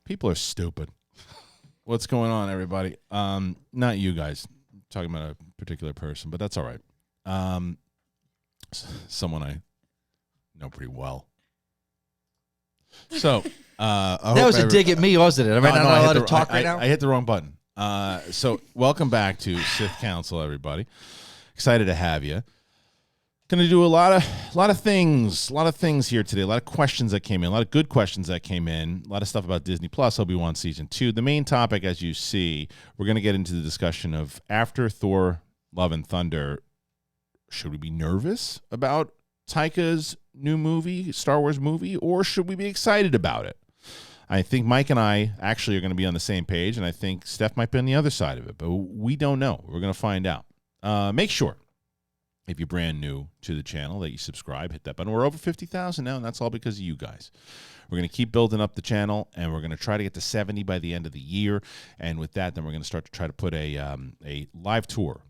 People are stupid. What's going on, everybody? Not you guys. I'm talking about a particular person, but that's all right. Someone I know pretty well. So that was a dig at me, wasn't it? Am I not allowed to talk right now? I hit the wrong button. So welcome back to Sith Council, everybody. Excited to have you. Going to do a lot of things here today. A lot of questions that came in, a lot of good questions that came in, a lot of stuff about Disney Plus, Obi Wan Season 2. The main topic, as you see, we're going to get into the discussion of after Thor: Love and Thunder. Should we be nervous about Taika's new movie, Star Wars movie, or should we be excited about it? I think Mike and I actually are going to be on the same page, and I think Steph might be on the other side of it, but we don't know. We're going to find out. Make sure, if you're brand new to the channel, that you subscribe, hit that button. We're over 50,000 now, and that's all because of you guys. We're going to keep building up the channel, and we're going to try to get to 70 by the end of the year. And with that, then we're going to start to try to put a live tour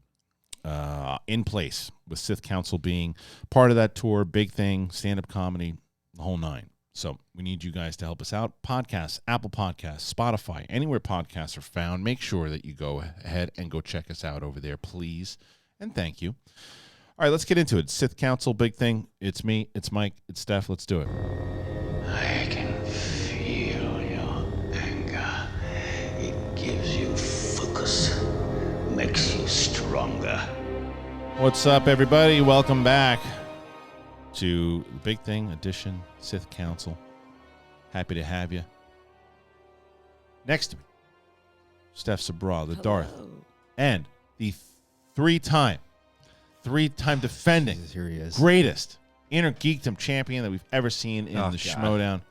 in place, with Sith Council being part of that tour. Big thing, stand-up comedy, the whole nine. So we need you guys to help us out. Podcasts, Apple Podcasts, Spotify, anywhere podcasts are found. Make sure that you go ahead and go check us out over there, please. And thank you. All right, let's get into it. Sith Council, big thing. It's me, it's Mike, it's Steph. Let's do it. I can feel your anger. It gives you focus, makes you stronger. What's up, everybody? Welcome back to the Big Thing Edition, Sith Council. Happy to have you. Next to me, Steph Sabra, the Darth, and the three-time defending Here he is. greatest Inner Geekdom champion that we've ever seen in the SCHMOEDOWN.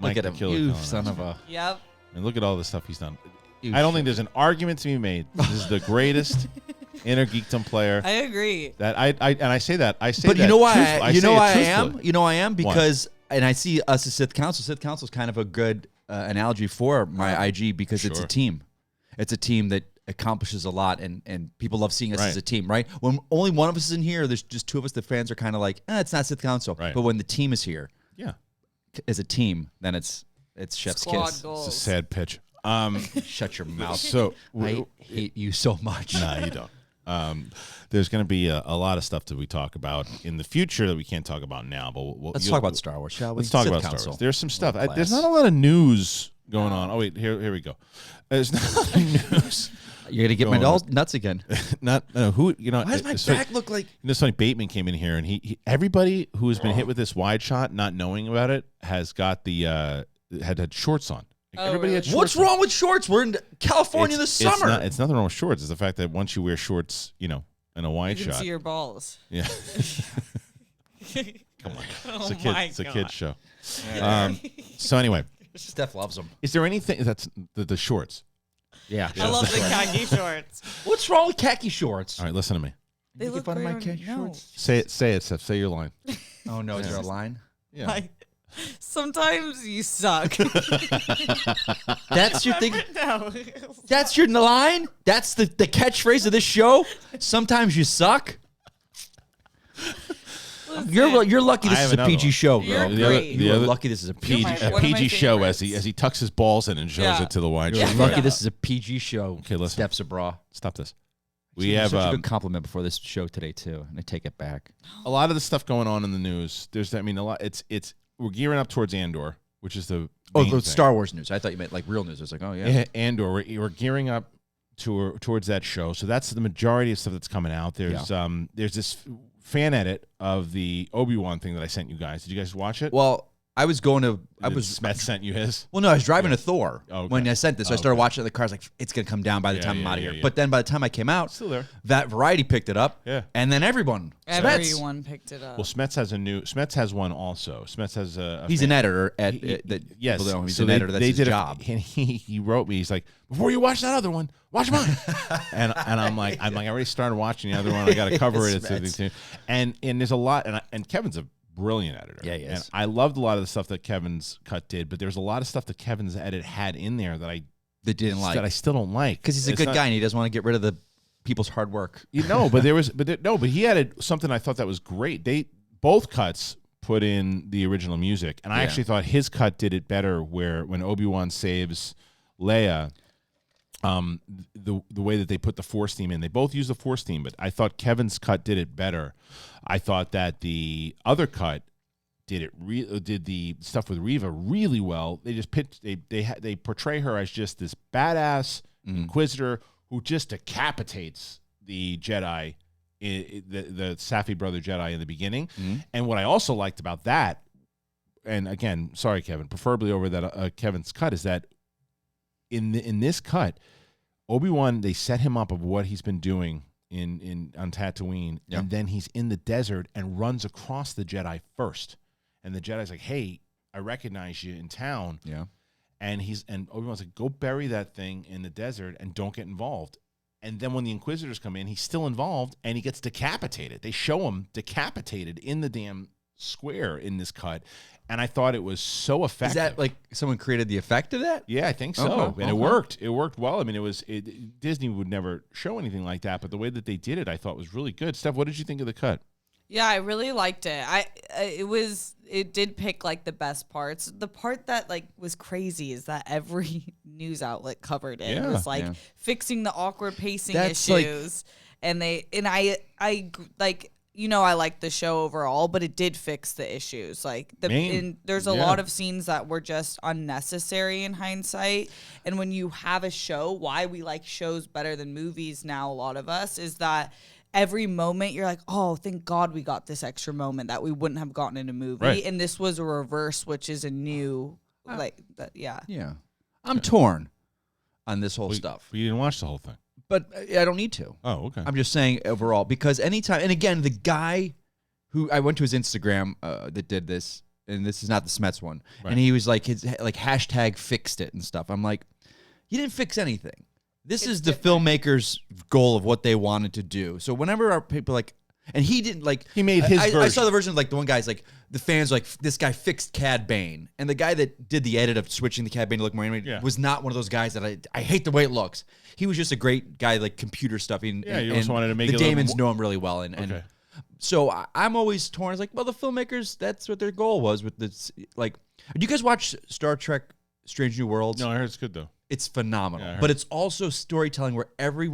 Look at him, you son of a... Yep. And look at all the stuff he's done. I don't think there's an argument to be made. This is the greatest Inner Geekdom player. I agree. That I say that. But you know why? You know why I am? You know why I am? Why? Because, and I see us as Sith Council. Sith Council is kind of a good analogy for my IG because it's a team. It's a team that accomplishes a lot, and people love seeing us as a team, right? When only one of us is in here, there's just two of us. The fans are kind of like, it's not Sith Council. Right. But when the team is here, Yeah. as a team, then it's Chef's Squad kiss. goals. It's a sad pitch. Shut your mouth. So I hate you so much. No, you don't. There's going to be a lot of stuff that we talk about in the future that we can't talk about now. But Let's talk about Star Wars, shall we? Let's talk Sith about Council. Star Wars. There's some stuff. Class. There's not a lot of news going on. Oh wait, here we go. There's not a lot of news. You're gonna get my nuts again. Who you know? Why does my back look like? You know, it's funny. Bateman came in here, and he everybody who has been hit with this wide shot, not knowing about it, has got the had shorts on. Like, everybody had shorts. What's wrong with shorts? We're in California this summer. It's nothing wrong with shorts. It's the fact that once you wear shorts, you know, in a wide You can shot, see your balls. yeah. Come on, it's a kid's show. So anyway, Steph loves them. is there anything that's the shorts? Yeah. I love the khaki shorts. What's wrong with khaki shorts? All right, listen to me. They You look get fun of my great khaki on- no. shorts? Say it, Steph. Say your line. Oh no, is there a line? Yeah. Like, sometimes you suck. That's your thing. No. That's your line. That's the catchphrase of this show. Sometimes you suck. You're lucky this is a PG show, You're bro. great. You're lucky this is a PG. my- A one of my PG show as favorites. he tucks his balls in and shows Yeah. it to the wide You're shot. lucky this is a PG show. Okay, listen. Steps a bra. Stop this. We We have such a good compliment before this show today too, and I take it back. a lot of the stuff going on in the news. There's, I mean, a lot. It's we're gearing up towards Andor, which is the Oh, main the thing. Star Wars news. I thought you meant like real news. I was like, oh yeah. Andor. We're gearing up towards that show. So that's the majority of stuff that's coming out. There's this fan edit of the Obi Wan thing that I sent you guys. Did you guys watch it? Well, I was going to. Smith sent you his. Well, no, I was driving to Thor Oh, okay. when I sent this. So I started Okay. watching it in the car. I was like, it's going to come down by the Yeah, time I'm yeah, out of yeah, here. yeah. But then by the time I came out, Still there. that Variety picked it up. Yeah. And then everyone. Smets. Everyone picked it up. Well, Smets has one also. Smets has a He's fan- an editor at Yes, people don't know he's so an editor. That's his job. And he wrote me. He's like, before you watch that other one, watch mine. and I'm like, I already started watching the other one. I got to cover it. Smets. And there's a lot. And Kevin's a brilliant editor. Yeah, he is. And I loved a lot of the stuff that Kevin's cut did, but there's a lot of stuff that Kevin's edit had in there that I didn't like. that I still don't like Because he's a It's good not- guy and he doesn't want to get rid of the people's hard work. You know, but he added something I thought that was great. Both cuts put in the original music, and I actually thought his cut did it better. Where when Obi-Wan saves Leia, the way that they put the Force theme in, they both use the Force theme, but I thought Kevin's cut did it better. I thought that the other cut did the stuff with Reva really well. They just they portray her as just this badass Inquisitor who just decapitates the Jedi, the Safi brother Jedi in the beginning. And what I also liked about that, and again, sorry Kevin, preferably over that Kevin's cut, is that in this cut, Obi-Wan, they set him up of what he's been doing on Tatooine, and then he's in the desert and runs across the Jedi first. And the Jedi's like, "Hey, I recognize you in town." Yeah. And Obi-Wan's like, "Go bury that thing in the desert and don't get involved." And then when the Inquisitors come in, he's still involved and he gets decapitated. They show him decapitated in the damn square in this cut. And I thought it was so effective. Is that like someone created the effect of that? Yeah, I think so. Okay. And it worked. It worked well. I mean, Disney would never show anything like that, but the way that they did it, I thought was really good. Steph, what did you think of the cut? Yeah, I really liked it. It did pick like the best parts. The part that like was crazy is that every news outlet covered it. It was like fixing the awkward pacing issues. I like the show overall, but it did fix the issues. Like there's a lot of scenes that were just unnecessary in hindsight. And when you have a show, why we like shows better than movies now, a lot of us, is that every moment you're like, oh, thank God we got this extra moment that we wouldn't have gotten in a movie. Right. And this was a reverse, which is a new, Yeah. I'm torn on this whole stuff. You didn't watch the whole thing. But I don't need to. Oh, okay. I'm just saying overall, because anytime, and again, the guy who I went to his Instagram that did this, and this is not the Smets one, and he was like, his like hashtag fixed it and stuff. I'm like, you didn't fix anything. This is the filmmaker's goal of what they wanted to do. So whenever our people like, and he didn't like, he made his version. I saw the version of like the one guy's like, the fans like, this guy fixed Cad Bane. And the guy that did the edit of switching the Cad Bane to look more animated was not one of those guys that I hate the way it looks. He was just a great guy, like computer stuff. You just wanted to make the it a little Damons more... know him really well. And so I'm always torn. It's like, well, the filmmakers, that's what their goal was with this. Like, do you guys watch Star Trek Strange New Worlds? No, I heard it's good though. It's phenomenal, but it's also storytelling where every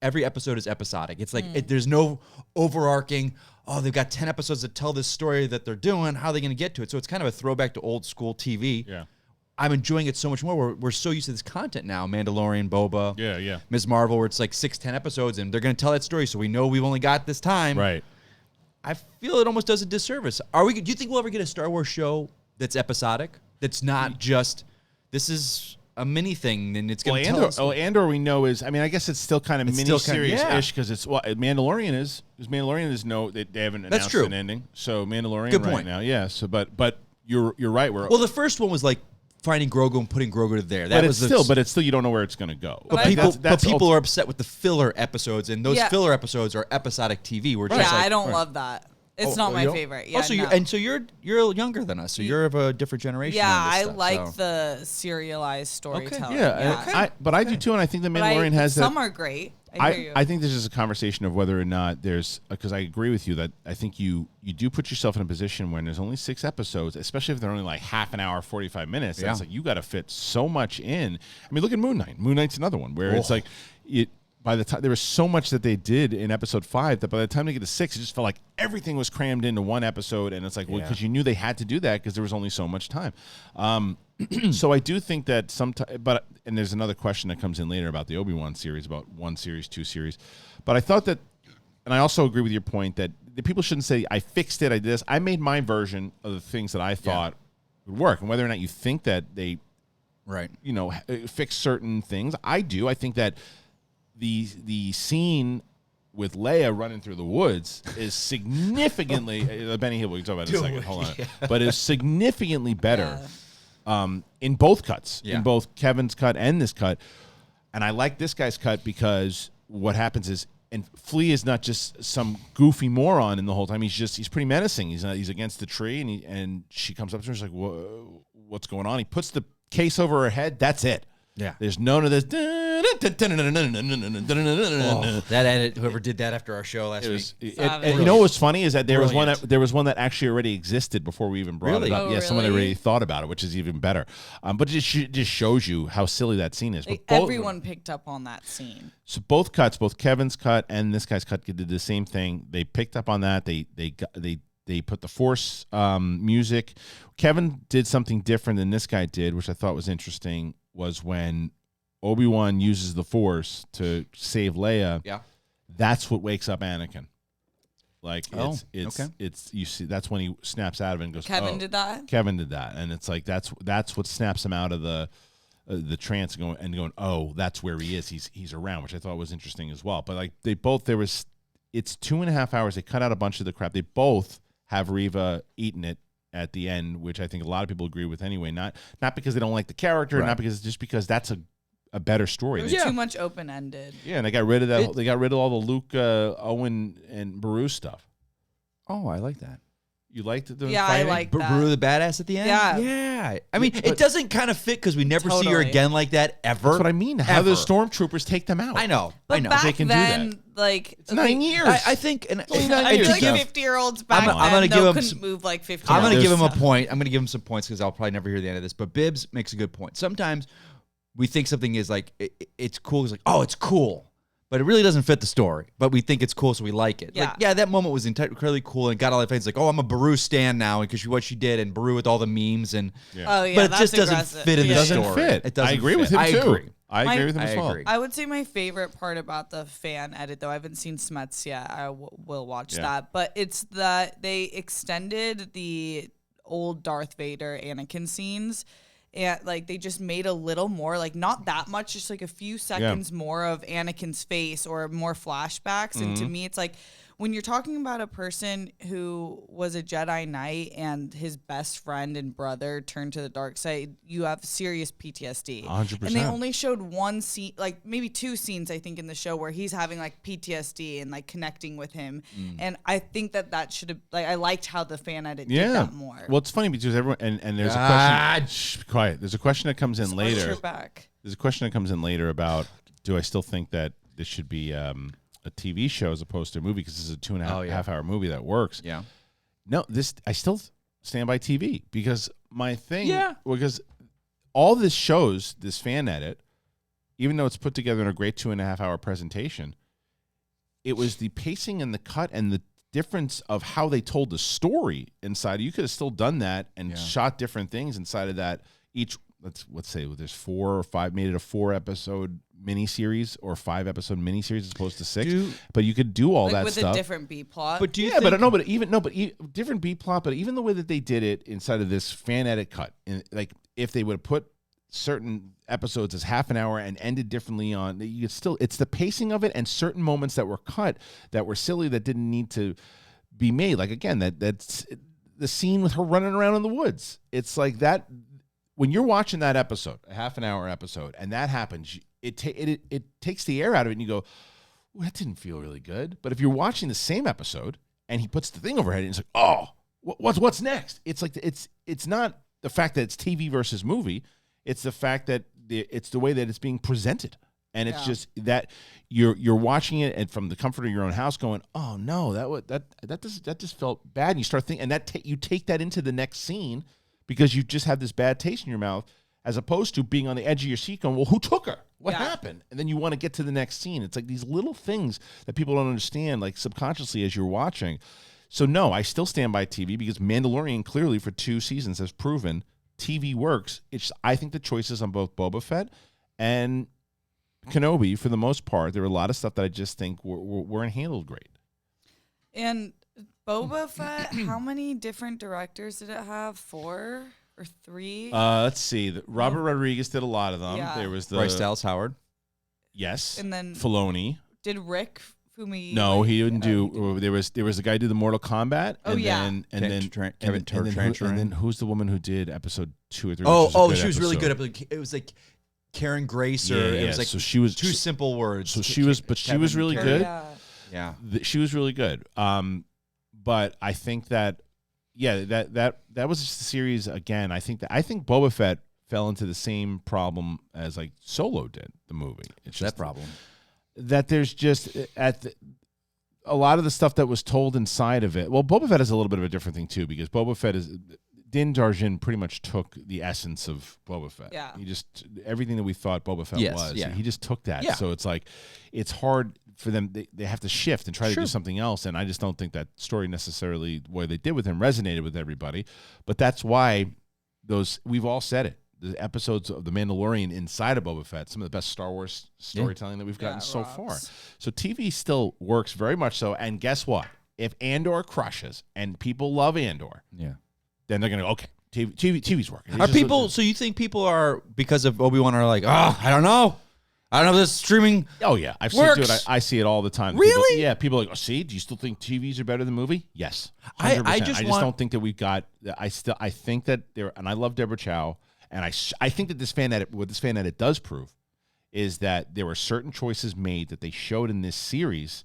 episode is episodic. It's like there's no overarching, oh, they've got 10 episodes that tell this story that they're doing. How are they going to get to it? So it's kind of a throwback to old school TV. Yeah. I'm enjoying it so much more. We're so used to this content now. Mandalorian, Boba, Ms. Marvel, where it's like 6-10 episodes, and they're going to tell that story, so we know we've only got this time. Right. I feel it almost does a disservice. Do you think we'll ever get a Star Wars show that's episodic? That's not just, this is a mini thing, and it's going to tell us. Andor we know is, I mean, I guess it's still kind of mini-series-ish because it's, Mandalorian is. Because Mandalorian is they haven't announced an ending. So Mandalorian Good point. Now, yeah. So, but you're right. Well, the first one was like finding Grogu and putting Grogu there. But it's still you don't know where it's going to go. But people are upset with the filler episodes, and those filler episodes are episodic TV. We're just I don't love that. It's not my favorite. Yeah, so you're younger than us, so you're of a different generation. Yeah, I like the serialized storytelling. Okay. But I do too, and I think the Mandalorian has that. Some are great. I think this is a conversation of whether or not there's, because I agree with you that I think you do put yourself in a position when there's only 6 episodes, especially if they're only like half an hour, 45 minutes. Yeah. It's like you got to fit so much in. I mean, look at Moon Knight. Moon Knight's another one where it's like by the time there was so much that they did in episode 5 that by the time they get to 6, it just felt like everything was crammed into one episode, and it's like, well, because you knew they had to do that because there was only so much time. So I do think that and there's another question that comes in later about the Obi Wan series, about 1 series, 2 series, but I thought that, and I also agree with your point that the people shouldn't say I fixed it, I did this. I made my version of the things that I thought would work, and whether or not you think that they, fix certain things, I do. I think that the scene with Leia running through the woods is significantly Benny Hill, we can talk about it in a second. Hold on, but is significantly better in both cuts, in both Kevin's cut and this cut. And I like this guy's cut because what happens is, and Flea is not just some goofy moron in the whole time. He's pretty menacing. He's against the tree, and she comes up to him. She's like, what's going on? He puts the case over her head. That's it. Yeah. There's none of this. that edit, whoever did that after our show last week. And you know what's funny is that there was one that actually already existed before we even brought it up. Oh, yeah, someone really? already thought about it, which is even better. But it just shows you how silly that scene is. Like, but everyone picked up on that scene. So both cuts, both Kevin's cut and this guy's cut, did the same thing. They picked up on that. They put the Force music. Kevin did something different than this guy did, which I thought was interesting, was when Obi-Wan uses the Force to save Leia. Yeah. That's what wakes up Anakin. Like okay. it's you see that's when he snaps out of it and goes. Kevin did that. Kevin did that, and it's like that's what snaps him out of the trance and going. Oh, that's where he is. He's around, which I thought was interesting as well. But like it's 2.5 hours. They cut out a bunch of the crap. They both have Reva eaten it at the end, which I think a lot of people agree with anyway. Not because they don't like the character, not because that's a better story. It was too much open ended. Yeah, and they got rid of that. They got rid of all the Luke, Owen, and Beru stuff. Oh, I like that. You liked the Yeah, fighting? I like that. Beru the badass at the end? Yeah. I mean, it doesn't kind of fit because we never see her Totally. again like that ever. That's what I mean. How the stormtroopers take them out. I know. But back They can do then, that. like It's 9 years. I think, and I feel like 50-year-olds back then I'm gonna give him couldn't move like 50. I'm going to give him a point. I'm going to give him some points because I'll probably never hear the end of this. But Bibbs makes a good point. Sometimes we think something is like, it's cool. It's like, oh, it's cool. But it really doesn't fit the story. But we think it's cool, so we like it. Yeah. Like, yeah, that moment was incredibly cool and got all the fans like, oh, I'm a Beru stan now because what she did and Beru with all the memes and. Oh yeah, but it that's just doesn't aggressive. fit in the doesn't story. fit. It doesn't. I agree fit. with him I too. agree. I agree with him as well. agree. I would say my favorite part about the fan edit, though I haven't seen Smets yet. I will watch that, but it's that they extended the old Darth Vader Anakin scenes. And like they just made a little more, like not that much, just like a few seconds more of Anakin's face or more flashbacks. And to me, it's like when you're talking about a person who was a Jedi Knight and his best friend and brother turned to the dark side, you have serious PTSD. 100%. And they only showed one scene, like maybe two scenes, I think, in the show where he's having like PTSD and like connecting with him. And I think that should have, like, I liked how the fan edit did that more. Well, it's funny because everyone and there's a question. Shh, be quiet. There's a question that comes in later. There's a question that comes in later about do I still think that this should be a TV show as opposed to a movie because this is a 2.5 hour movie that works. Yeah. No, I still stand by TV because my thing, because all this shows, this fan edit, even though it's put together in a great 2.5 hour presentation, it was the pacing and the cut and the difference of how they told the story inside. You could have still done that and shot different things inside of that. Each, let's say there's 4 or 5, made it a 4-episode miniseries or 5-episode miniseries as opposed to 6. But you could do all like that with stuff a different B plot. But do you think, different B plot. But even the way that they did it inside of this fan edit cut, like if they would have put certain episodes as half an hour and ended differently on, you could still, it's the pacing of it and certain moments that were cut that were silly that didn't need to be made. Like again, that's the scene with her running around in the woods. It's like that. When you're watching that episode, a half an hour episode, and that happens, it takes the air out of it, and you go, that didn't feel really good. But if you're watching the same episode, and he puts the thing over her head, and it's like, oh, what's next? It's like it's not the fact that it's TV versus movie, it's the fact that it's the way that it's being presented, and it's just that you're watching it and from the comfort of your own house, going, oh no, that just felt bad, and you start thinking, and you take that into the next scene. Because you just have this bad taste in your mouth, as opposed to being on the edge of your seat going, well, who took her? What happened? And then you want to get to the next scene. It's like these little things that people don't understand, like subconsciously as you're watching. So no, I still stand by TV because Mandalorian clearly for 2 seasons has proven TV works. I think the choices on both Boba Fett and Kenobi, for the most part, there were a lot of stuff that I just think weren't handled great. And Boba Fett, how many different directors did it have? 4 or 3? Let's see. Robert Rodriguez did a lot of them. Yeah. There was the Bryce Dallas Howard. Yes. And then Filoni. Did Rick Fumi? No, he didn't do. There was the guy who did the Mortal Kombat. Oh, and yeah. Then, and then Kevin Turner. and then who's the woman who did episode 2 or 3? Oh, she was really good. It was like Karen Grace, or it was like so she was 2 simple words. So she was, but she was really good. Yeah. She was really good. But I think that, that was just the series again. I think Boba Fett fell into the same problem as like Solo did, the movie. It's just that problem. That there's just a lot of the stuff that was told inside of it. Well, Boba Fett is a little bit of a different thing too, because Boba Fett is Din Djarin pretty much took the essence of Boba Fett. Yeah. He just everything that we thought Boba Fett was. Yeah. He just took that. Yeah. So it's like it's hard for them. They have to shift and try to do something else. And I just don't think that story necessarily what they did with him resonated with everybody. But that's why we've all said it. The episodes of The Mandalorian inside of Boba Fett, some of the best Star Wars storytelling that we've gotten so far. So TV still works very much so. And guess what? If Andor crushes and people love Andor, then they're going to go, okay, TV's working. Are people, so you think people are, because of Obi-Wan, are like, oh, I don't know if this streaming Oh, yeah. I've works. seen it. I see it all the time. Really? People are like, oh, see, do you still think TVs are better than movie? Yes. 100%. I just don't think that we've got, I think that there, and I love Deborah Chow, and I think that what this fan edit does prove is that there were certain choices made that they showed in this series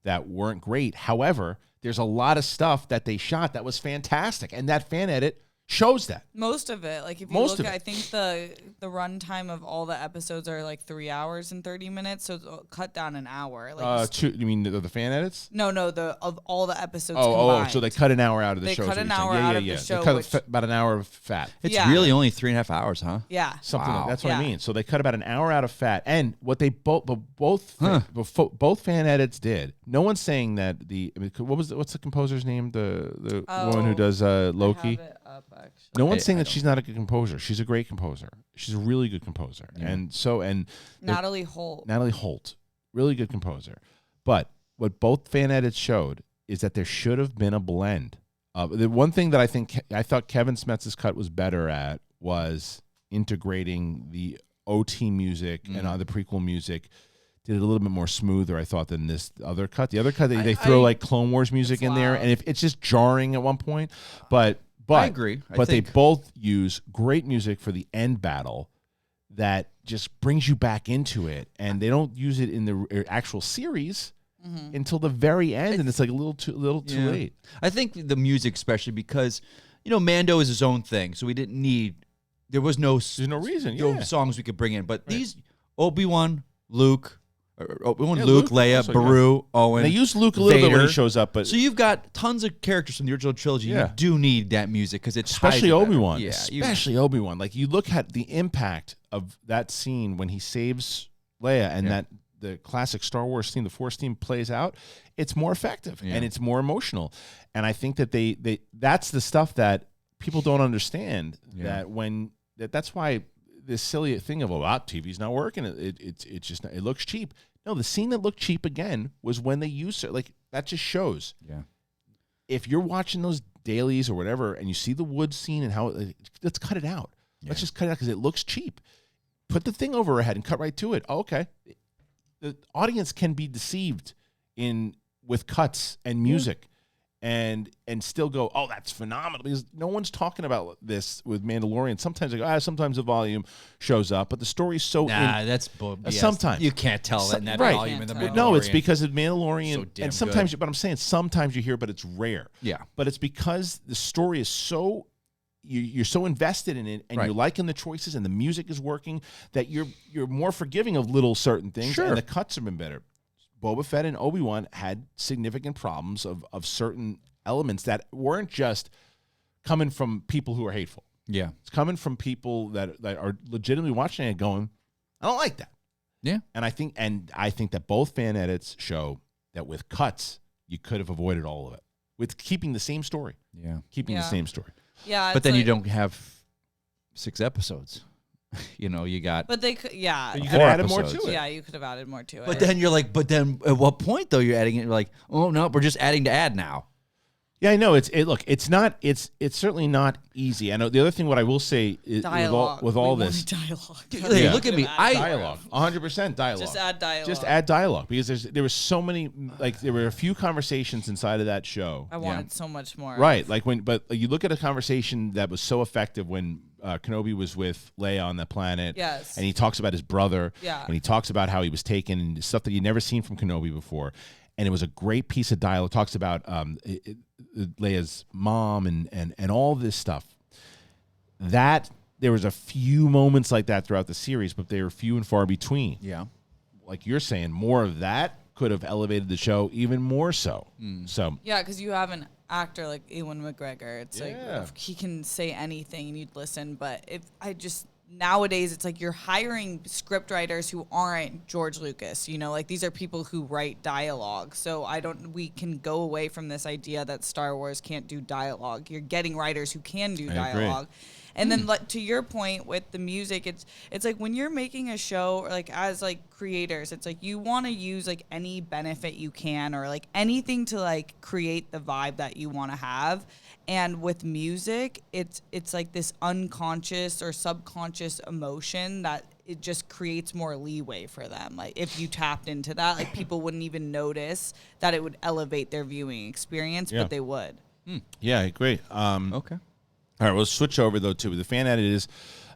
that weren't great. However, there's a lot of stuff that they shot that was fantastic, and that fan edit shows that. Most of it. Like, if you look at, I think the runtime of all the episodes are like 3 hours and 30 minutes, so cut down an hour. Like, You mean the fan edits? No, of all the episodes combined. So they cut an hour out of the show. They cut an hour out of the show. They cut about an hour of fat. It's really only 3.5 hours, huh? Yeah. Something like that's what I mean. So they cut about an hour out of fat, and what they both fan edits did. No one's saying that what's the composer's name? The woman who does Loki. I have it up, actually. No one's saying that she's not a good composer. She's a great composer. She's a really good composer, and Natalie Holt. Natalie Holt, really good composer. But what both fan edits showed is that there should have been a blend. The one thing that I thought Kevin Smetz's cut was better at was integrating the OT music and the prequel music. Did it a little bit more smoother, I thought, than this other cut. The other cut, they throw like Clone Wars music in there, and it's just jarring at one point. But I agree. But they both use great music for the end battle that just brings you back into it, and they don't use it in the actual series until the very end, and it's like a little too late. I think the music, especially because Mando is his own thing, so we didn't need. There's no reason. Songs we could bring in, but these Obi-Wan, Luke. Luke, Leia, also, Beru, Owen. They use Luke a little bit when he shows up, but so you've got tons of characters from the original trilogy. You do need that music because it's especially Obi-Wan. Yeah, especially Obi-Wan. Like you look at the impact of that scene when he saves Leia, and that the classic Star Wars theme, the Force theme, plays out. It's more effective and it's more emotional. And I think that that's the stuff that people don't understand. That's why this silly thing of TV's not working. It's just it looks cheap. No, the scene that looked cheap again was when they used it. Like that just shows. Yeah. If you're watching those dailies or whatever, and you see the wood scene and how let's cut it out. Yeah. Let's just cut it out because it looks cheap. Put the thing over her head and cut right to it. Oh, okay. The audience can be deceived with cuts and music. And still go, oh, that's phenomenal, because no one's talking about this with Mandalorian. Sometimes they go, sometimes the volume shows up, but the story's so that's sometimes you can't tell that in that volume in the Mandalorian. No, it's because of Mandalorian, and sometimes, but I'm saying sometimes you hear, but it's rare. Yeah, but it's because the story is so you're so invested in it, and you're liking the choices, and the music is working, that you're more forgiving of little certain things, and the cuts have been better. Boba Fett and Obi-Wan had significant problems of certain elements that weren't just coming from people who are hateful. Yeah. It's coming from people that are legitimately watching it going, I don't like that. Yeah. And I think that both fan edits show that with cuts, you could have avoided all of it. With keeping the same story. Yeah. Keeping the same story. Yeah. But then you don't have 6 episodes. You got. But they could, But you could have added more to it. Yeah, you could have added more to it. But then you're like, at what point though you're adding it? You're like, oh no, we're just adding to add now. Yeah, I know. It's certainly not easy. I know the other thing. What I will say is with all this dialogue. Hey, look at me. Dialogue. 100% dialogue. Just add dialogue. Just add dialogue, because there was so many. Like there were a few conversations inside of that show. I wanted so much more. Right, but you look at a conversation that was so effective when Kenobi was with Leia on the planet. Yes. And he talks about his brother. Yeah. And he talks about how he was taken and stuff that you'd never seen from Kenobi before. And it was a great piece of dialogue. It talks about Leia's mom and all this stuff. That there was a few moments like that throughout the series, but they were few and far between. Yeah. Like you're saying, more of that could have elevated the show even more so. So yeah, because you have an actor like Ewan McGregor. It's like if he can say anything and you'd listen. But nowadays it's like you're hiring script writers who aren't George Lucas. Like these are people who write dialogue. So we can go away from this idea that Star Wars can't do dialogue. You're getting writers who can do dialogue. And then to your point with the music, it's like when you're making a show, or like as like creators, it's like you want to use like any benefit you can, or like anything to like create the vibe that you want to have. And with music, it's like this unconscious or subconscious emotion that it just creates more leeway for them. Like if you tapped into that, like people wouldn't even notice that it would elevate their viewing experience, but they would. Yeah, I agree. Okay. All right, we'll switch over, though, to the fan edit is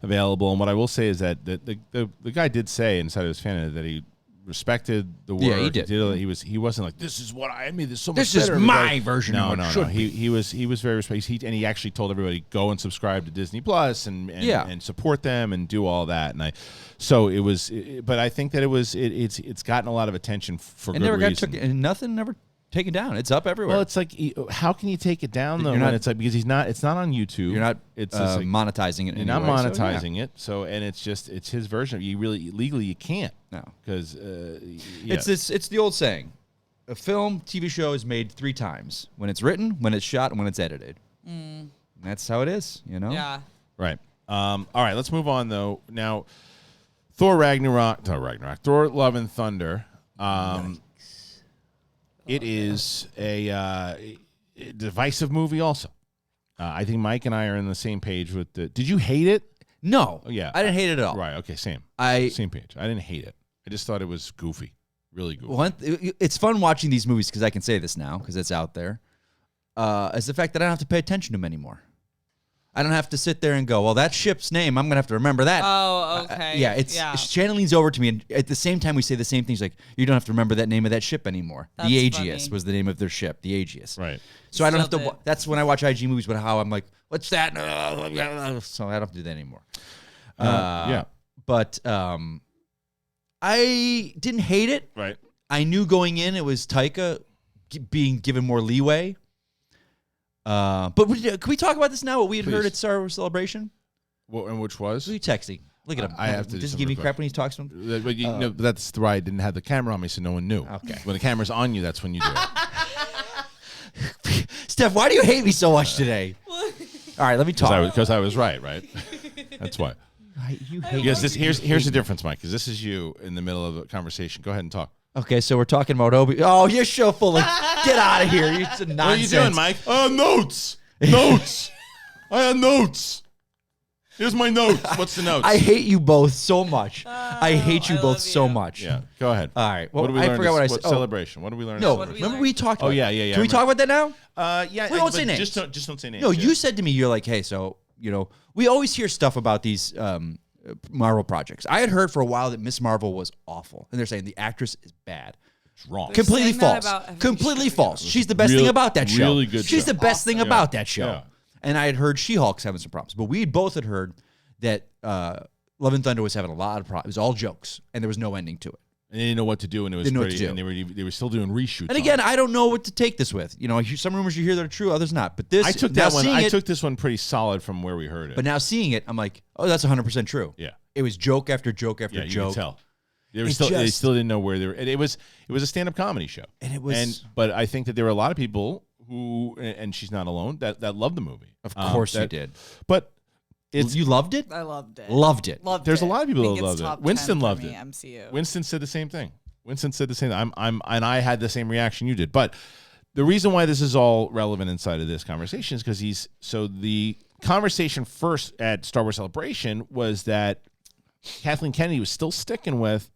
available. And what I will say is that the guy did say inside of his fan edit that he respected the work. Yeah, he did. He wasn't like, this is what I made this so much This better. is my version No, of what no, it no. should be. He was very respectful. And he actually told everybody, go and subscribe to Disney Plus and support them and do all that. But I think that it's gotten a lot of attention for good reason. And nothing never taken down. It's up everywhere. Well, it's like, how can you take it down though? When it's like, because it's not on YouTube. You're not it's like, monetizing it. You're not monetizing it. So, and it's his version. You really legally you can't. No, because it's the old saying: a film, TV show is made 3 times: when it's written, when it's shot, and when it's edited. And that's how it is. Yeah. Right. All right. Let's move on though. Now, Thor Love and Thunder. It is a divisive movie also. I think Mike and I are on the same page with the... Did you hate it? No. Oh, yeah. I didn't hate it at all. Right, okay, same. Same page. I didn't hate it. I just thought it was goofy. Really goofy. It's fun watching these movies, because I can say this now, because it's out there, is the fact that I don't have to pay attention to them anymore. I don't have to sit there and go, well, that ship's name, I'm going to have to remember that. Oh, okay. Shannon leans over to me, and at the same time we say the same things, like, you don't have to remember that name of that ship anymore. That's the Aegis funny. was the name of their ship, the Aegis. Right. So I don't have to, that's when I watch IG movies, but how I'm like, what's that? So I don't have to do that anymore. But I didn't hate it. Right. I knew going in it was Taika being given more leeway. But can we talk about this now? What we had heard at Star Wars Celebration? And which was? Who are you texting? Look at him. I have to. Does he give me crap when he talks to him? But that's why I didn't have the camera on me, so no one knew. Okay. When the camera's on you, that's when you do it. Steph, why do you hate me so much today? All right, let me talk. Because I was right? That's why. You hate Because here's the difference, Mike. Because this is you in the middle of a conversation. Go ahead and talk. Okay, so we're talking about Obi. Oh, you're so full of. Get out of here! You're some nonsense. What are you doing, Mike? Notes. Notes. I have notes. Here's my notes. What's the notes? I hate you both so much. I hate you both so much. Yeah. Go ahead. All right. Well, what did we learn? I forgot what I said. Celebration. What did we learn? No, remember we talked about. Oh yeah. Can we talk about that now? Yeah. We won't say names. Just don't say names. No, you said to me, you're like, hey, so we always hear stuff about these Marvel projects. I had heard for a while that Miss Marvel was awful, and they're saying the actress is bad. It's wrong. Completely false. Completely false. She's the best thing about that show. Really good. She's the best thing about that show. Yeah. And I had heard She-Hulk's having some problems, but we both had heard that Love and Thunder was having a lot of problems. It was all jokes, and there was no ending to it. And they didn't know what to do, and it was pretty. And they were still doing reshoots. And again, I don't know what to take this with. Some rumors you hear that are true, others not. But this, I took that one. I took this one pretty solid from where we heard it. But now seeing it, I'm like, oh, that's 100% true. Yeah. It was joke after joke after joke. You could tell. They still didn't know where they were. It was a stand-up comedy show. And it was. But I think that there were a lot of people who, and she's not alone, that loved the movie. Of course you did. But you loved it? I loved it. Loved it. There's a lot of people that loved it. Winston loved it. MCU. Winston said the same thing. And I had the same reaction you did. But the reason why this is all relevant inside of this conversation is because the conversation first at Star Wars Celebration was that Kathleen Kennedy was still sticking with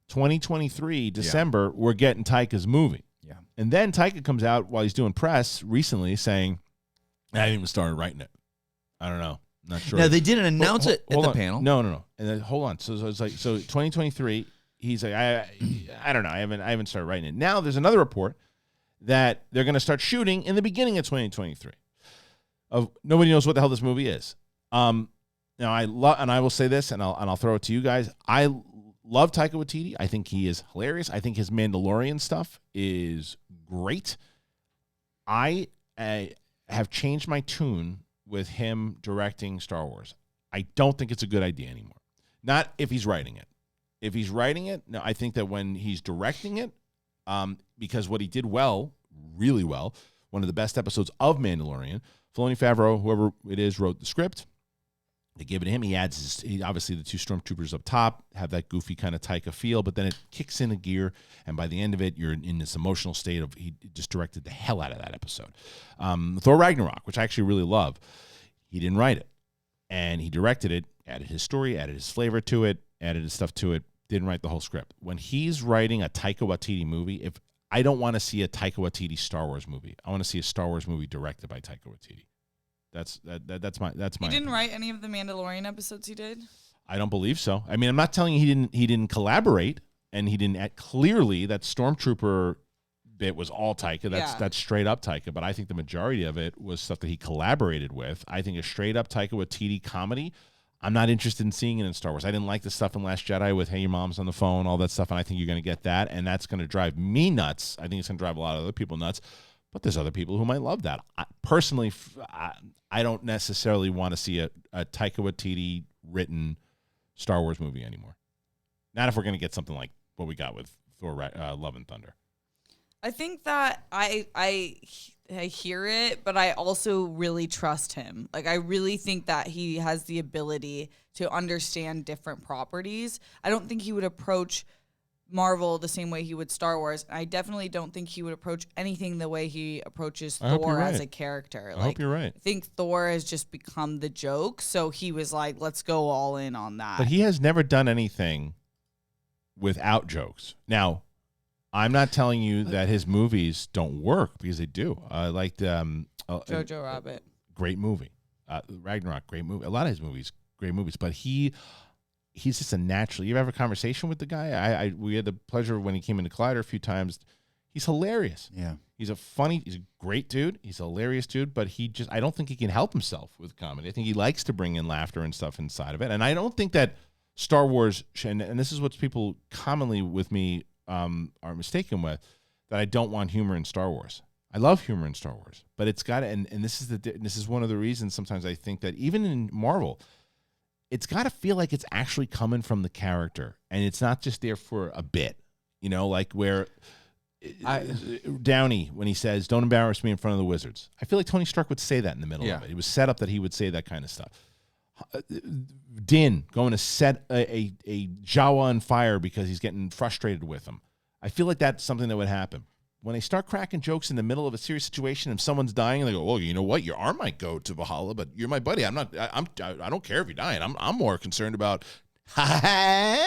2023 December. We're getting Taika's movie. Yeah. And then Taika comes out while he's doing press recently saying, I haven't even started writing it. I don't know. Not sure. Now, they didn't announce it at the panel. No. And then hold on. So it's like 2023. He's like, I don't know. I haven't started writing it. Now there's another report that they're going to start shooting in the beginning of 2023. Nobody knows what the hell this movie is. Now I will say this, and I'll throw it to you guys. I love Taika Waititi. I think he is hilarious. I think his Mandalorian stuff is great. I have changed my tune with him directing Star Wars. I don't think it's a good idea anymore. Not if he's writing it. If he's writing it, no, I think that when he's directing it, because what he did well, really well, one of the best episodes of Mandalorian, Filoni, Favreau, whoever it is, wrote the script. They give it to him. He adds, obviously, the 2 stormtroopers up top have that goofy kind of Taika feel, but then it kicks in a gear, and by the end of it, you're in this emotional state of he just directed the hell out of that episode. Thor Ragnarok, which I actually really love, he didn't write it, and he directed it, added his story, added his flavor to it, added his stuff to it, didn't write the whole script. When he's writing a Taika Waititi movie, I don't want to see a Taika Waititi Star Wars movie. I want to see a Star Wars movie directed by Taika Waititi. That's my. He didn't write any of the Mandalorian episodes he did? I don't believe so. I mean, I'm not telling you he didn't collaborate, and he didn't clearly that Stormtrooper bit was all Taika. That's straight up Taika. But I think the majority of it was stuff that he collaborated with. I think a straight up Taika Waititi comedy, I'm not interested in seeing it in Star Wars. I didn't like the stuff in Last Jedi with "Hey, your mom's on the phone," all that stuff, and I think you're going to get that, and that's going to drive me nuts. I think it's going to drive a lot of other people nuts. But there's other people who might love that. Personally, I don't necessarily want to see a Taika Waititi written Star Wars movie anymore. Not if we're going to get something like what we got with Thor: Love and Thunder. I think that I hear it, but I also really trust him. Like, I really think that he has the ability to understand different properties. I don't think he would approach Marvel the same way he would Star Wars. I definitely don't think he would approach anything the way he approaches Thor as a character. I hope you're right. I think Thor has just become the joke, so he was like, let's go all in on that. But he has never done anything without jokes. Now, I'm not telling you that his movies don't work, because they do. I liked Jojo Rabbit. Great movie. Ragnarok, great movie. A lot of his movies, great movies. But he's just a natural. You ever have a conversation with the guy? We had the pleasure when he came into Collider a few times. He's hilarious. Yeah. He's a great dude. He's a hilarious dude, but I don't think he can help himself with comedy. I think he likes to bring in laughter and stuff inside of it. And I don't think that Star Wars, and this is what people commonly with me are mistaken with, that I don't want humor in Star Wars. I love humor in Star Wars, but it's got to, and this is one of the reasons sometimes I think that even in Marvel, it's got to feel like it's actually coming from the character, and it's not just there for a bit, like where Downey, when he says, "Don't embarrass me in front of the wizards," I feel like Tony Stark would say that in the middle of it. It was set up that he would say that kind of stuff. Din going to set a Jawa on fire because he's getting frustrated with him. I feel like that's something that would happen. When they start cracking jokes in the middle of a serious situation and someone's dying, and they go, "Well, you know what? Your arm might go to Valhalla, but you're my buddy. I don't care if you're dying. I'm more concerned about," and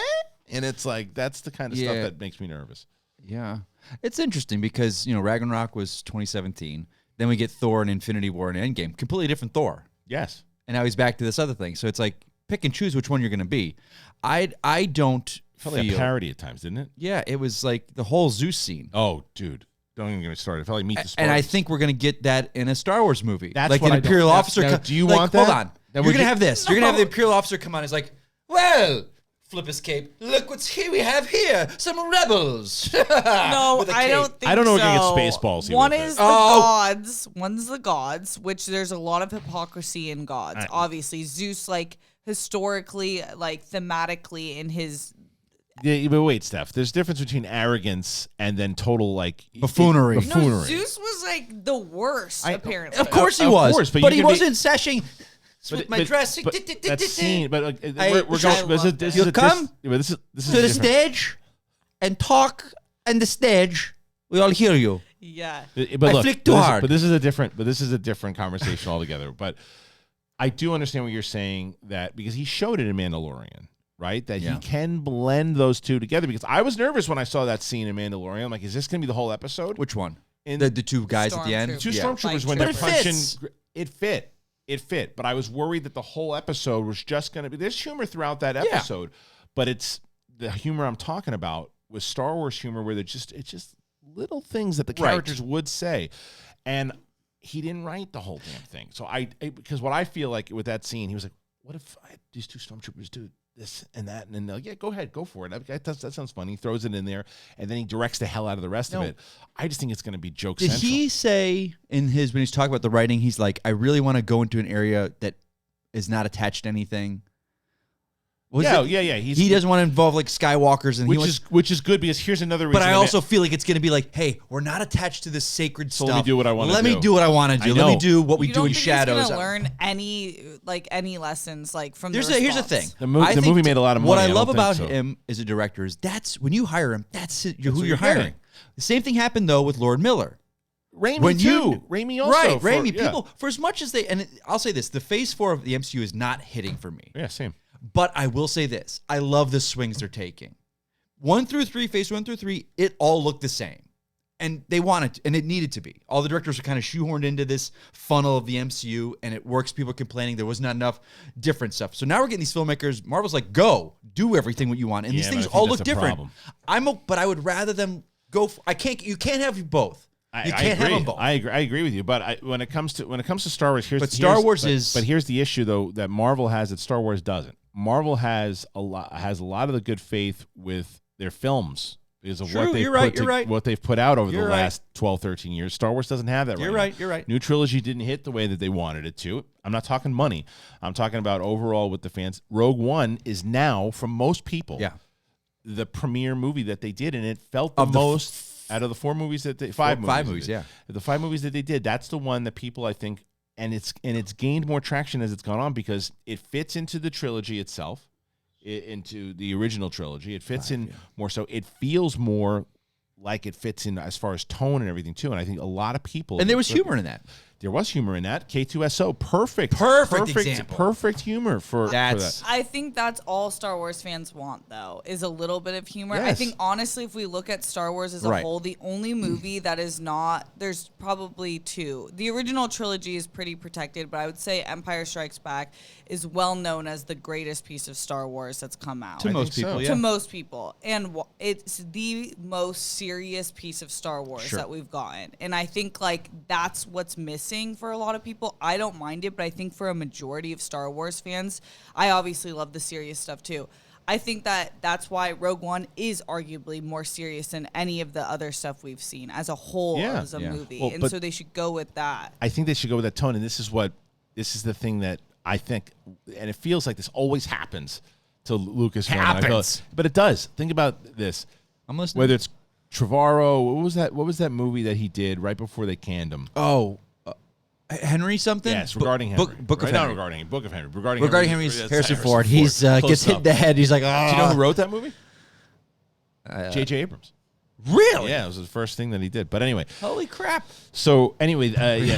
it's like that's the kind of stuff that makes me nervous. Yeah, it's interesting because Ragnarok was 2017. Then we get Thor and Infinity War and Endgame, completely different Thor. Yes, and now he's back to this other thing. So it's like pick and choose which one you're going to be. I don't. Felt like a parody at times, didn't it? Yeah, it was like the whole Zeus scene. Oh, dude. Don't even get me started. It felt like Meet the Spartans. And I think we're going to get that in a Star Wars movie. That's like what an Imperial officer. Now, do you want that? Hold on. You're going to have this. You're going to have the Imperial officer come on. He's like, "Well, flip his cape. Look what's here we have here. Some rebels." No, I don't think so. I don't know if we're going to get Spaceballs here. One is the gods. One's the gods, which there's a lot of hypocrisy in gods. Obviously, Zeus, historically, thematically in his... Yeah, but wait, Steph. There's a difference between arrogance and then total buffoonery. No, Zeus was the worst. Apparently, of course he was. Course, but he wasn't seshing with my dress. That scene. But we're going. You come this is to the stage and talk on the stage. We all hear you. Yeah. But I flicked too hard. But this is a different conversation altogether. But I do understand what you're saying, that because he showed it in Mandalorian. Right? That he can blend those two together, because I was nervous when I saw that scene in Mandalorian. I'm like, is this going to be the whole episode? Which one? The two guys at the end? Two stormtroopers when they're punching. It fit. But I was worried that the whole episode was just going to be... There's humor throughout that episode, but it's the humor I'm talking about was Star Wars humor where it's just little things that the characters would say. And he didn't write the whole damn thing. So because what I feel like with that scene, he was like, what if these two stormtroopers do this and that? And then they're like, yeah, go ahead, go for it. That sounds funny. He throws it in there, and then he directs the hell out of the rest of it. I just think it's going to be joke central. Did he say when he's talking about the writing, he's like, I really want to go into an area that is not attached to anything? Yeah. He doesn't want to involve like Skywalkers, and which is good, because here's another reason. But I also feel like it's going to be like, hey, we're not attached to this sacred stuff. Let me do what I want to do. Let me do what I want to do. Let me do what we do in shadows. He's going to learn any lessons from here's the thing. The movie made a lot of money. What I love about him as a director is when you hire him, that's who you're hiring. The same thing happened though with Lord Miller. Raimi too. Raimi also. Right, Raimi. People, for as much as I'll say this, the Phase 4 of the MCU is not hitting for me. Yeah, same. But I will say this. I love the swings they're taking. 1 through 3, Phase 1 through 3, it all looked the same. And they wanted, and it needed to be. All the directors are kind of shoehorned into this funnel of the MCU, and it works. People complaining there was not enough different stuff. So now we're getting these filmmakers. Marvel's like, go, do everything what you want. And these things all look different. But I would rather them go. You can't have both. You can't have them both. I agree with you. But when it comes to Star Wars, here's the issue though that Marvel has that Star Wars doesn't. Marvel has a lot of the good faith with their films because of what they've put out over the last 12, 13 years. Star Wars doesn't have that right now. You're right. New trilogy didn't hit the way that they wanted it to. I'm not talking money. I'm talking about overall with the fans. Rogue One is now, from most people, the premiere movie that they did, and it felt the most out of the 4 movies that they 5 movies. The 5 movies that they did, that's the one that people, I think, and it's gained more traction as it's gone on because it fits into the trilogy itself, into the original trilogy. It fits in more so. It feels more like it fits in as far as tone and everything too. And I think a lot of people, and there was humor in that. There was humor in that. K2SO, perfect example. Perfect humor for that. I think that's all Star Wars fans want, though, is a little bit of humor. Yes. I think, honestly, if we look at Star Wars as a whole, the only movie that is not, there's probably 2. The original trilogy is pretty protected, but I would say Empire Strikes Back is well known as the greatest piece of Star Wars that's come out. To most people. To most people. And it's the most serious piece of Star Wars that we've gotten. And I think, like, that's what's missing for a lot of people. I don't mind it, but I think for a majority of Star Wars fans, I obviously love the serious stuff too. I think that's why Rogue One is arguably more serious than any of the other stuff we've seen as a whole as a movie. Well, and so they should go with that. I think they should go with that tone, and this is the thing that I think, and it feels like this always happens to Lucasfilm. But it does. Think about this. I'm listening. Whether it's Trevorrow, what was that movie that he did right before they canned him? Oh, Henry something? Yes, regarding Henry. Book of Henry. Not regarding Book of Henry. Regarding Henry's Harrison Ford. He's gets hit in the head. He's like, oh. Do you know who wrote that movie? J.J. Abrams. Really? Yeah, it was the first thing that he did. But anyway. Holy crap. So anyway,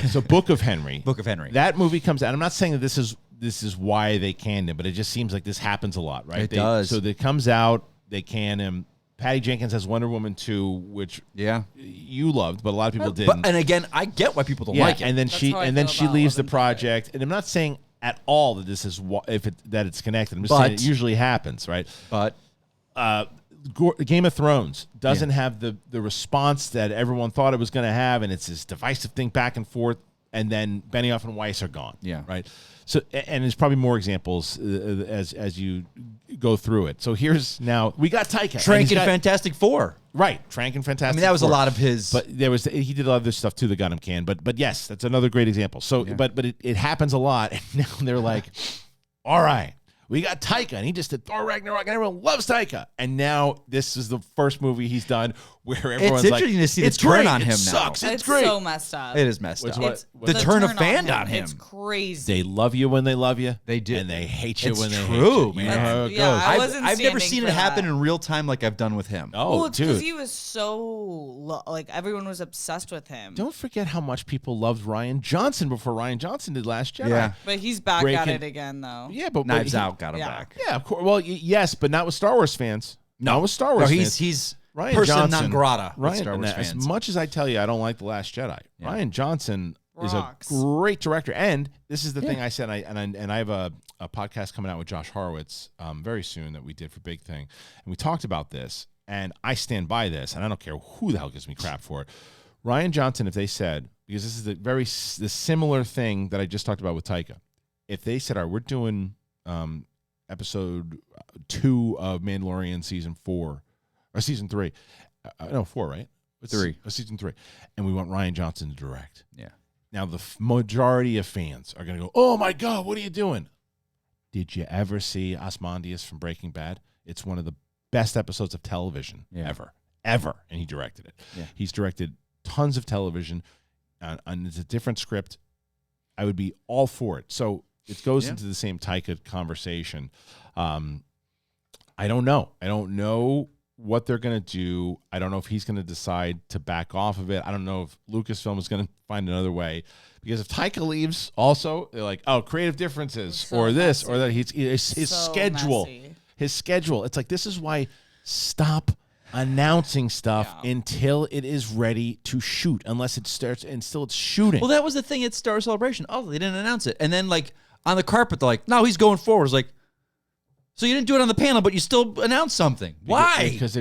so Book of Henry. Book of Henry. That movie comes out. I'm not saying that this is why they canned him, but it just seems like this happens a lot, right? It does. So it comes out, they can him. Patty Jenkins has Wonder Woman 2, which you loved, but a lot of people didn't. And again, I get why people don't like it. And then she leaves the project. And I'm not saying at all that this is that it's connected. I'm just saying it usually happens, right? But Game of Thrones doesn't have the response that everyone thought it was going to have, and it's this divisive thing back and forth. And then Benioff and Weiss are gone. Yeah, right. So, and there's probably more examples as you go through it. So here's now we got Taika, Trank and Fantastic Four, right? Trank and Fantastic. I mean, that was Four. a lot of his, but he did a lot of this stuff too that got him canned. But yes, that's another great example. So, but it happens a lot, and now they're like, all right. We got Taika, and he just did Thor Ragnarok, and everyone loves Taika. And now this is the first movie he's done where everyone's like, it's interesting to see the turn on him now. Sucks. It's great. so messed up. It is messed up. The turn of fan on him. It's crazy. They love you when they love you. They do. And they hate you when they hate you. Man. You know how it goes. I've never seen it happen in real time like I've done with him. Oh, well, it's because dude. he was so, everyone was obsessed with him. Don't forget how much people loved Rian Johnson before Rian Johnson did Last Jedi. Yeah. But he's back at it again, though. Yeah, but Knives Out got him back. Yeah, of course. Well, yes, but not with Star Wars fans. No, with Star Wars fans. He's Rian person Johnson, non grata. Star Wars fans. As much as I tell you I don't like The Last Jedi, Rian Johnson is a great director. And this is the thing I said, and I have a podcast coming out with Josh Horowitz very soon that we did for Big Thing. And we talked about this, and I stand by this, and I don't care who the hell gives me crap for it. Rian Johnson, if they said, because this is the similar thing that I just talked about with Taika, if they said, all right, we're doing episode 2 of Mandalorian season 4 or season 3. No, 4, right? It's 3. Season 3. And we want Rian Johnson to direct. Yeah. Now, the majority of fans are going to go, oh, my God, what are you doing? Did you ever see Ozymandias from Breaking Bad? It's one of the best episodes of television ever. And he directed it. Yeah. He's directed tons of television, and it's a different script. I would be all for it. So it goes into the same Taika conversation. I don't know. I don't know what they're going to do. I don't know if he's going to decide to back off of it. I don't know if Lucasfilm is going to find another way. Because if Taika leaves also, they're like, oh, creative differences or this or that. His schedule. Messy. His schedule. It's like, this is why stop announcing stuff until it is ready to shoot, unless it starts and still it's shooting. Well, that was the thing at Star Celebration. Oh, they didn't announce it. And then, like, on the carpet, they're like, no, he's going forward. It's like, so you didn't do it on the panel, but you still announced something. Why? Because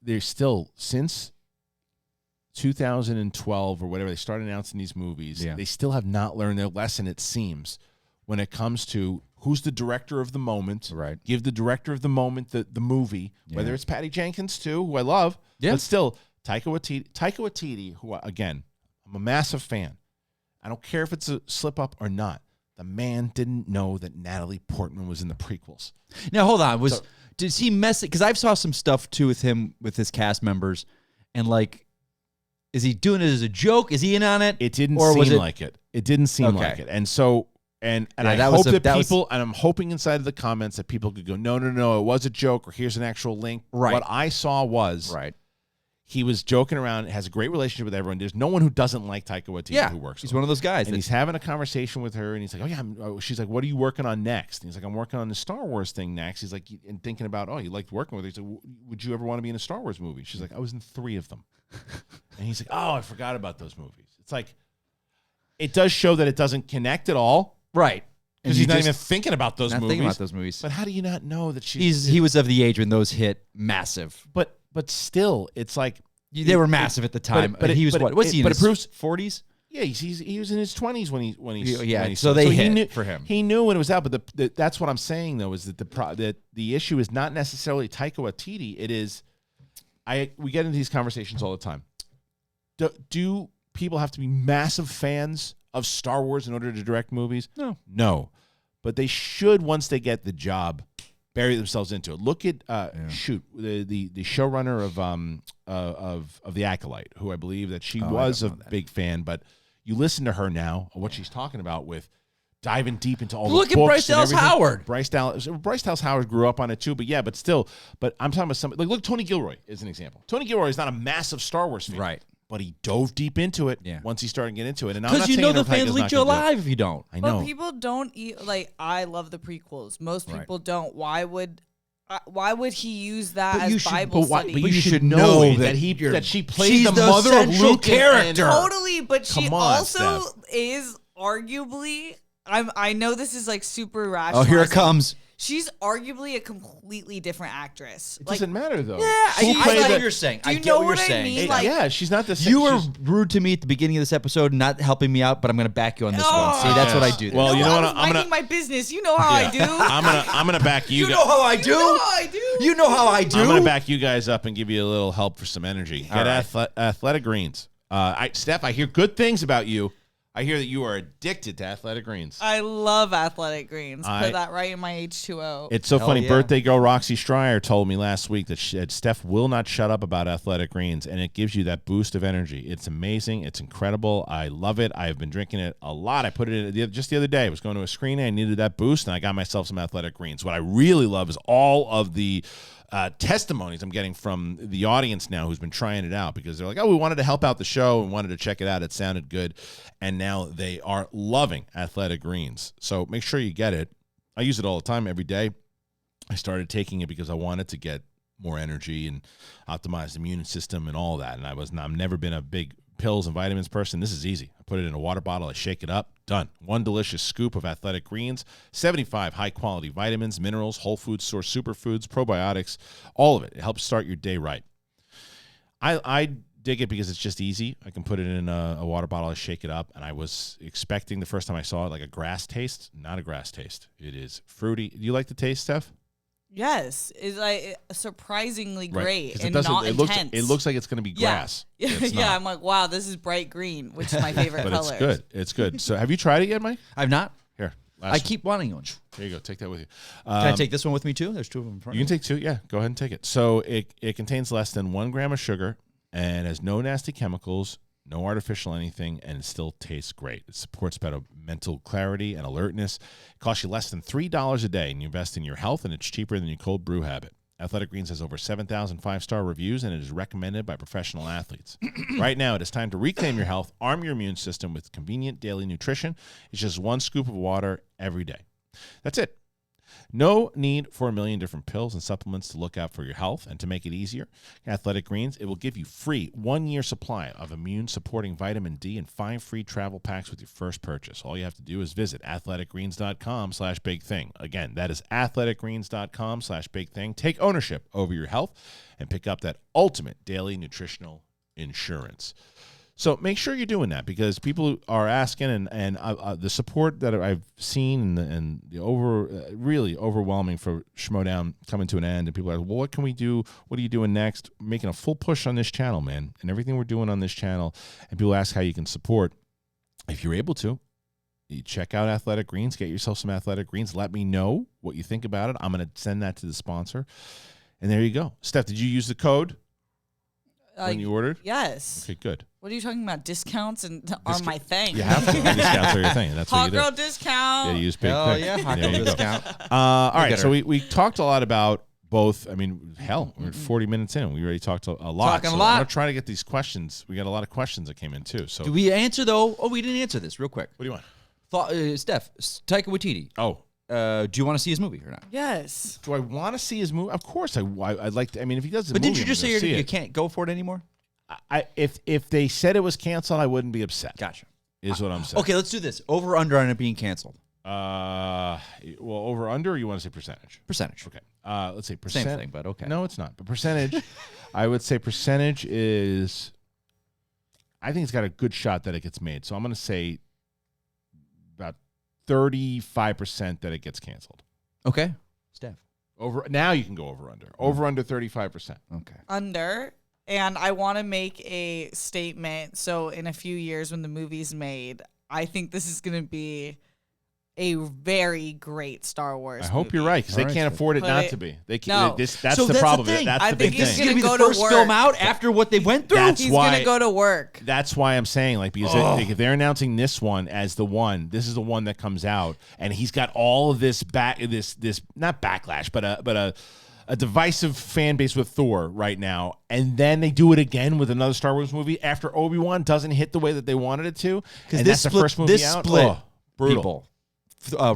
they're still, since 2012 or whatever, they started announcing these movies. Yeah. They still have not learned their lesson, it seems, when it comes to who's the director of the moment. Right. Give the director of the moment the movie, whether it's Patty Jenkins, too, who I love, but still, Taika Waititi, who, again, I'm a massive fan. I don't care if it's a slip-up or not. The man didn't know that Natalie Portman was in the prequels. Now, hold on. Does he mess it? Because I've saw some stuff, too, with him, with his cast members, and, like, is he doing it as a joke? Is he in on it? It didn't seem like it. It didn't seem like it. And so, and I hope that people, and I'm hoping inside of the comments that people could go, no, it was a joke, or here's an actual link. Right. What I saw was he was joking around, has a great relationship with everyone. There's no one who doesn't like Taika Waititi who works with him. He's one of those guys. And he's having a conversation with her, and he's like, oh, yeah. She's like, what are you working on next? And he's like, I'm working on the Star Wars thing next. He's like, and thinking about, oh, you liked working with her. He's like, would you ever want to be in a Star Wars movie? She's like, I was in 3 of them. And he's like, oh, I forgot about those movies. It's like, it does show that it doesn't connect at all. Right. Because he's not even thinking about those movies. Thinking about those movies. But how do you not know that he was of the age when those hit massive. But still, it's like, they were massive at the time. But he was what? What's he in his 40s? Yeah, he was in his 20s when he so they hit he knew, for him. He knew when it was out. But that's what I'm saying though, is that the issue is not necessarily Taika Waititi. It is, we get into these conversations all the time. Do people have to be massive fans of Star Wars in order to direct movies? No. But they should, once they get the job, bury themselves into it. Look at the showrunner of The Acolyte, who I believe that she was a big fan, but you listen to her now, what she's talking about with diving deep into all the books. Look at Bryce Dallas Howard. Bryce Dallas Howard grew up on it too, but I'm talking about somebody like, look, Tony Gilroy is an example. Tony Gilroy is not a massive Star Wars fan. Right. But he dove deep into it once he started getting into it. And because you know the fans will eat you alive if you don't. I know. But people don't eat, like, I love the prequels. Most people don't. Why would he use that as Bible study? But you should know that she played the mother of Luke character. Totally, but she also is arguably, I know this is like super rational. Oh, here it comes. She's arguably a completely different actress. It doesn't matter, though. Yeah, I get what you're saying. Do you know what I mean? Yeah, she's not the same. You were rude to me at the beginning of this episode, not helping me out, but I'm going to back you on this one. See, that's what I do. Well, you know what? I'm minding my business. You know how I do. I'm gonna back you. You know how I do. You know how I do. I'm gonna back you guys up and give you a little help for some energy. Get Athletic Greens. Steph, I hear good things about you. I hear that you are addicted to Athletic Greens. I love Athletic Greens. Put that right in my H2O. It's so funny. Yeah. Birthday girl Roxy Stryer told me last week that Steph will not shut up about Athletic Greens, and it gives you that boost of energy. It's amazing. It's incredible. I love it. I have been drinking it a lot. I put it in just the other day. I was going to a screening. I needed that boost, and I got myself some Athletic Greens. What I really love is all of the testimonies I'm getting from the audience now who's been trying it out, because they're like, oh, we wanted to help out the show and wanted to check it out. It sounded good. And now they are loving Athletic Greens. So make sure you get it. I use it all the time, every day. I started taking it because I wanted to get more energy and optimize the immune system and all that. And I've never been a big pills and vitamins person. This is easy. I put it in a water bottle. I shake it up. Done. One delicious scoop of Athletic Greens, 75 high-quality vitamins, minerals, whole food source superfoods, probiotics, all of it. It helps start your day right. I dig it because it's just easy. I can put it in a water bottle, I shake it up, and I was expecting the first time I saw it like a grass taste. Not a grass taste. It is fruity. Do you like the taste, Steph? Yes, it's like surprisingly great and it not intense. It looks like it's going to be grass. Yeah, yeah. I'm like, wow, this is bright green, which is my favorite but color. It's good. It's good. So have you tried it yet, Mike? I've not. Here. I keep wanting one. There you go. Take that with you. Can I take this one with me too? There's 2 of them in front You of can me. take 2. Yeah, go ahead and take it. So it contains less than 1 gram of sugar and has no nasty chemicals, no artificial anything, and it still tastes great. It supports better mental clarity and alertness. It costs you less than $3 a day, and you invest in your health, and it's cheaper than your cold brew habit. Athletic Greens has over 7,000 5-star reviews, and it is recommended by professional athletes. Right now, it is time to reclaim your health, arm your immune system with convenient daily nutrition. It's just 1 scoop of water every day. That's it. No need for a million different pills and supplements to look out for your health. And to make it easier, Athletic Greens, it will give you free 1-year supply of immune-supporting vitamin D and 5 free travel packs with your first purchase. All you have to do is visit athleticgreens.com/bigthing. Again, that is athleticgreens.com/bigthing. Take ownership over your health and pick up that ultimate daily nutritional insurance. So make sure you're doing that because people are asking, and the support that I've seen and the really overwhelming for SCHMOEDOWN coming to an end, and people are like, well, what can we do? What are you doing next? Making a full push on this channel, man, and everything we're doing on this channel. And people ask how you can support. If you're able to, you check out Athletic Greens, get yourself some Athletic Greens. Let me know what you think about it. I'm going to send that to the sponsor. And there you go. Steph, did you use the code when you ordered? Yes. Okay, good. What are you talking about? Discounts are my thing. You have to. Discounts are your thing. That's what Hot you do. girl discount. Yeah, you use big Oh pick. yeah, hot There girl you go. discount. All right, so we talked a lot about both. I mean, hell, we're 40 minutes in. We already talked a lot. Talking a so lot. I'm going to try to get these questions. We got a lot of questions that came in, too. So Do we answer though? Oh, we didn't answer this real quick. what do you want? Steph, Taika Waititi. Oh, Do you want to see his movie or not? Yes. do I want to see his movie? Of course, I'd like to. I mean, if he does the But movie, didn't you just I'm say gonna see you it. can't go for it anymore? If they said it was canceled, I wouldn't be upset. Gotcha. Is what I'm saying. Okay, let's do this. Over under on it being canceled. Well, over under, or you want to say percentage? Percentage. Okay. Let's say percent. Same thing, but okay. No, it's not. But percentage, I would say percentage is. I think it's got a good shot that it gets made. So I'm going to say about 35% that it gets canceled. Okay. Steph. Over now, you can go over under. Over under 35%. Okay. Under. And I want to make a statement. So in a few years when the movie's made, I think this is going to be a very great Star Wars I hope movie. you're right because they can't afford it Put not it- to be. They can't. No. That's So the that's problem. the thing. That's I the big think it's thing. It's going to be Go the to first work. film out after what they went through. That's He's why- going to go to work. That's why I'm saying, like, because if they're announcing this one as the one, this is the one that comes out, and he's got all of this this not backlash, but a divisive fan base with Thor right now, and then they do it again with another Star Wars movie after Obi-Wan doesn't hit the way that they wanted it to, Because and this that's the first movie this out. split Oh, brutal. people.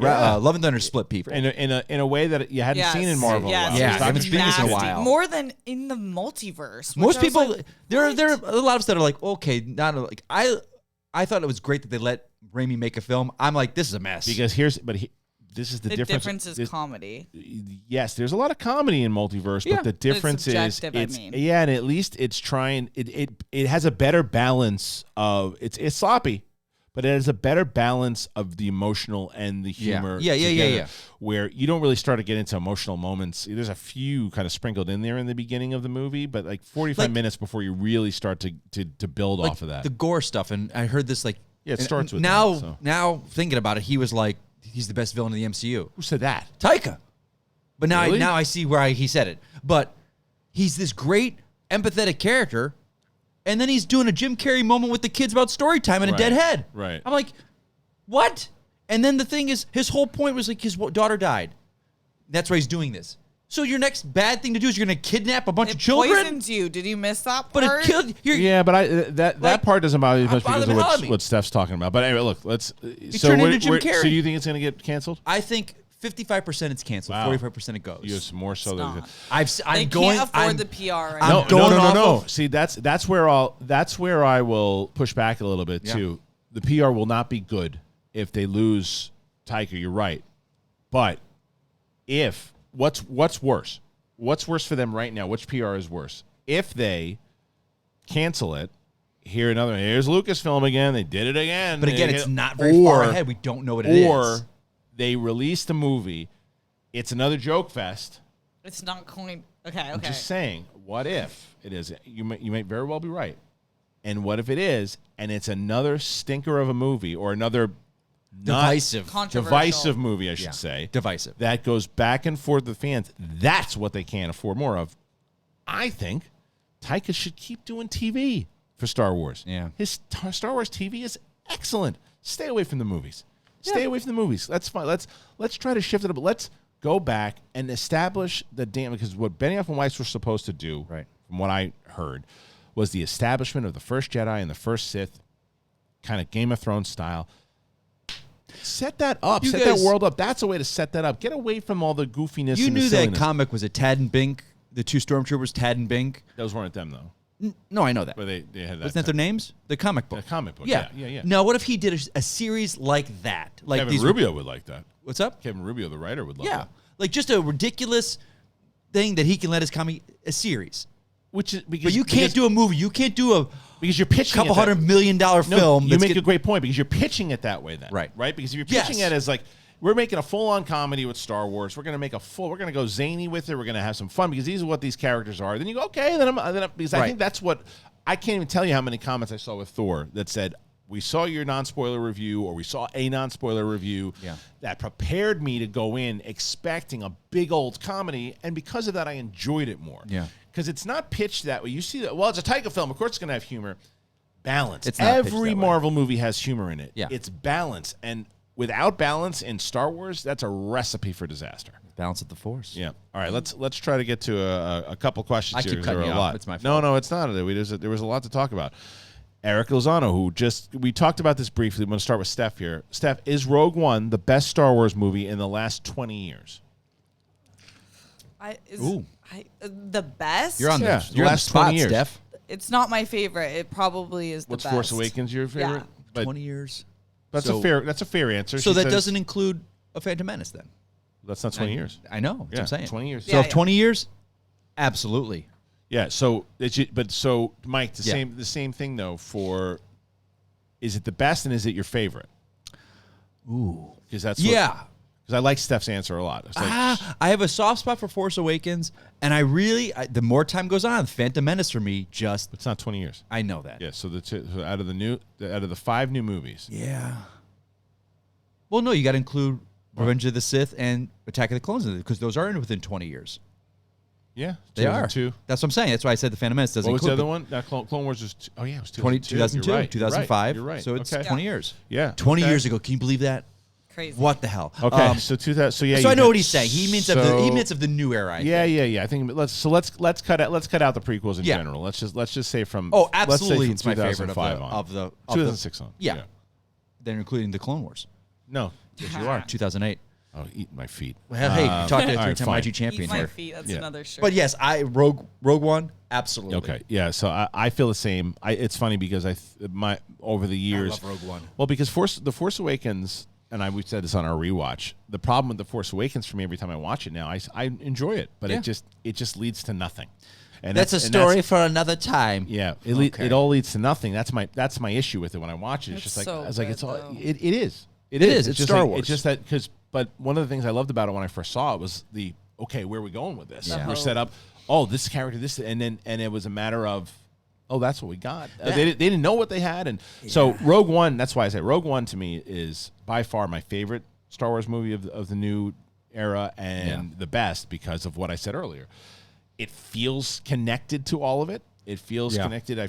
Yeah. Love and Thunder split people. In a way that you hadn't Yes. seen in Marvel. Yes. a while. Yeah, It's I haven't not- seen this in a Nasty. while. More than in the multiverse. Most which I was people, like, there what? are a lot of us that are like, okay, not like I thought it was great that they let Raimi make a film. I'm like, this is a mess. Because this is the The difference. difference is comedy. Yes, there's a lot of comedy in multiverse, Yeah. but the difference is subjective, and at least it's trying. It has a better balance of it's sloppy, but it has a better balance of the emotional and the humor. Yeah, together, where you don't really start to get into emotional moments. There's a few kind of sprinkled in there in the beginning of the movie, but like 45 minutes before you really start to build like off of that. the gore stuff, and I heard this like Yeah, it and starts with now. that, so. Now thinking about it, he was like, he's the best villain in the MCU. Who said that? Taika. But now, Really? now I see why he said it. But he's this great empathetic character, and then he's doing a Jim Carrey moment with the kids about story time and a Right. dead head. Right. I'm like, what? And then the thing is, his whole point was like his daughter died. That's why he's doing this. So your next bad thing to do is you're going to kidnap a bunch It of children? poisons you. Did you miss that But part? it killed. Yeah, but that Like, part doesn't bother me much because bothered of me. what Steph's talking about. But anyway, look, let's. So turned into Jim Carrey. So you think it's going to get canceled? I think 55% it's canceled. Wow. 45% it goes. You have some more so than. not. I'm They going. can't afford I'm- the PR. Right I'm now. No, going no. off of- See, that's where I will push back a little bit Yeah. too. The PR will not be good if they lose Taika. You're right, but if what's worse? What's worse for them right now? Which PR is worse? If they cancel it. Here's Lucasfilm again. They did it again. But again, it's not very far ahead. We don't know what it is. Or they released a movie. It's another joke fest. It's not going. Okay. I'm just saying, what if it is? You might very well be right. And what if it is, and it's another stinker of a movie or another divisive movie, I should say. Divisive. That goes back and forth with fans. That's what they can't afford more of. I think Taika should keep doing TV for Star Wars. Yeah. His Star Wars TV is excellent. Stay away from the movies. Stay away from the movies. That's fine. Let's try to shift it up. Let's go back and establish because what Benioff and Weiss were supposed to do, right, from what I heard, was the establishment of the first Jedi and the first Sith, kind of Game of Thrones style. Set that up. Set that world up. That's a way to set that up. Get away from all the goofiness. You and knew the silliness. that comic was a Tad and Bink, the two stormtroopers, Tad and Bink. Those weren't them, though. No, I know that. But they had that. Wasn't that their names? The comic book. The comic book. Yeah. Now, what if he did a series like that? Like Kevin Rubio would like that. What's up? Kevin Rubio, the writer, would love that. Like just a ridiculous thing that he can let his comic a series. Which is because but you can't do a movie. You can't do because you're pitching couple $100 million film. You make a great point because you're pitching it that way then. Right? Because if you're pitching it as like we're making a full-on comedy with Star Wars, we're going to go zany with it. We're going to have some fun because these are what these characters are. Then you go, okay, because I think that's what I can't even tell you how many comments I saw with Thor that said, we saw your non-spoiler review or we saw a non-spoiler review that prepared me to go in expecting a big old comedy, and because of that, I enjoyed it more. Yeah. Because it's not pitched that way. You see that, well, it's a Taika film. Of course it's going to have humor. Balance. Every Marvel movie has humor in it. Yeah. It's balance. And without balance in Star Wars, that's a recipe for disaster. Balance of the Force. Yeah. All right, let's try to get to a couple questions here. I keep cutting you off. It's my fault. No, it's not. There was a lot to talk about. Eric Lozano, we talked about this briefly. I'm going to start with Steph here. Steph, is Rogue One the best Star Wars movie in the last 20 years? The best? You're on the last spot, 20 years. Steph. It's not my favorite. It probably is the best. Force Awakens your favorite? Yeah. But 20 years. That's a fair answer. So that doesn't include A Phantom Menace then? That's not 20 years. I know. That's what I'm saying. 20 years. So 20 years? Absolutely. Yeah, so Mike, the same thing though for is it the best and is it your favorite? Ooh. Because because I like Steph's answer a lot. It's like, I have a soft spot for Force Awakens, and I the more time goes on, Phantom Menace for me it's not 20 years. I know that. Yeah, so out of the 5 new movies. Yeah. Well, no, you got to include Revenge of the Sith and Attack of the Clones because those are within 20 years. Yeah, they are. 2002. That's what I'm saying. That's why I said the Phantom Menace doesn't include. What was the other one? Clone Wars was. It was 2002, You're right. 2005. You're right. So it's 20 years. Yeah, 20 years ago. Can you believe that? Crazy. What the hell? Okay, so 2000. So yeah. So I know what he's saying. He means of the new era. I think let's cut out the prequels in general. Let's just say from. Oh, absolutely, it's my favorite of the 2006 on. Yeah. Then including the Clone Wars. No, yes, you are 2008. Oh, eat my feet. Well, hey, talk to a 3-time IG champion here. Eat my feet. That's another shirt. But yes, Rogue One, absolutely. Okay, yeah. So I feel the same. It's funny because over the years, I love Rogue One. Well, because The Force Awakens, and we said this on our rewatch. The problem with The Force Awakens for me, every time I watch it now, I enjoy it, but it just leads to nothing. And that's a story for another time. Yeah, it all leads to nothing. That's my issue with it when I watch it. It's just like I was like, it's all it is. It is. It's Star Wars. It's just that but one of the things I loved about it when I first saw it was where are we going with this? Yeah. We're set up. Oh, this character, this, and it was a matter of, that's what we got. They didn't know what they had, and so Rogue One. That's why I say Rogue One to me is by far my favorite Star Wars movie of the new era and the best because of what I said earlier. It feels connected to all of it. It feels connected.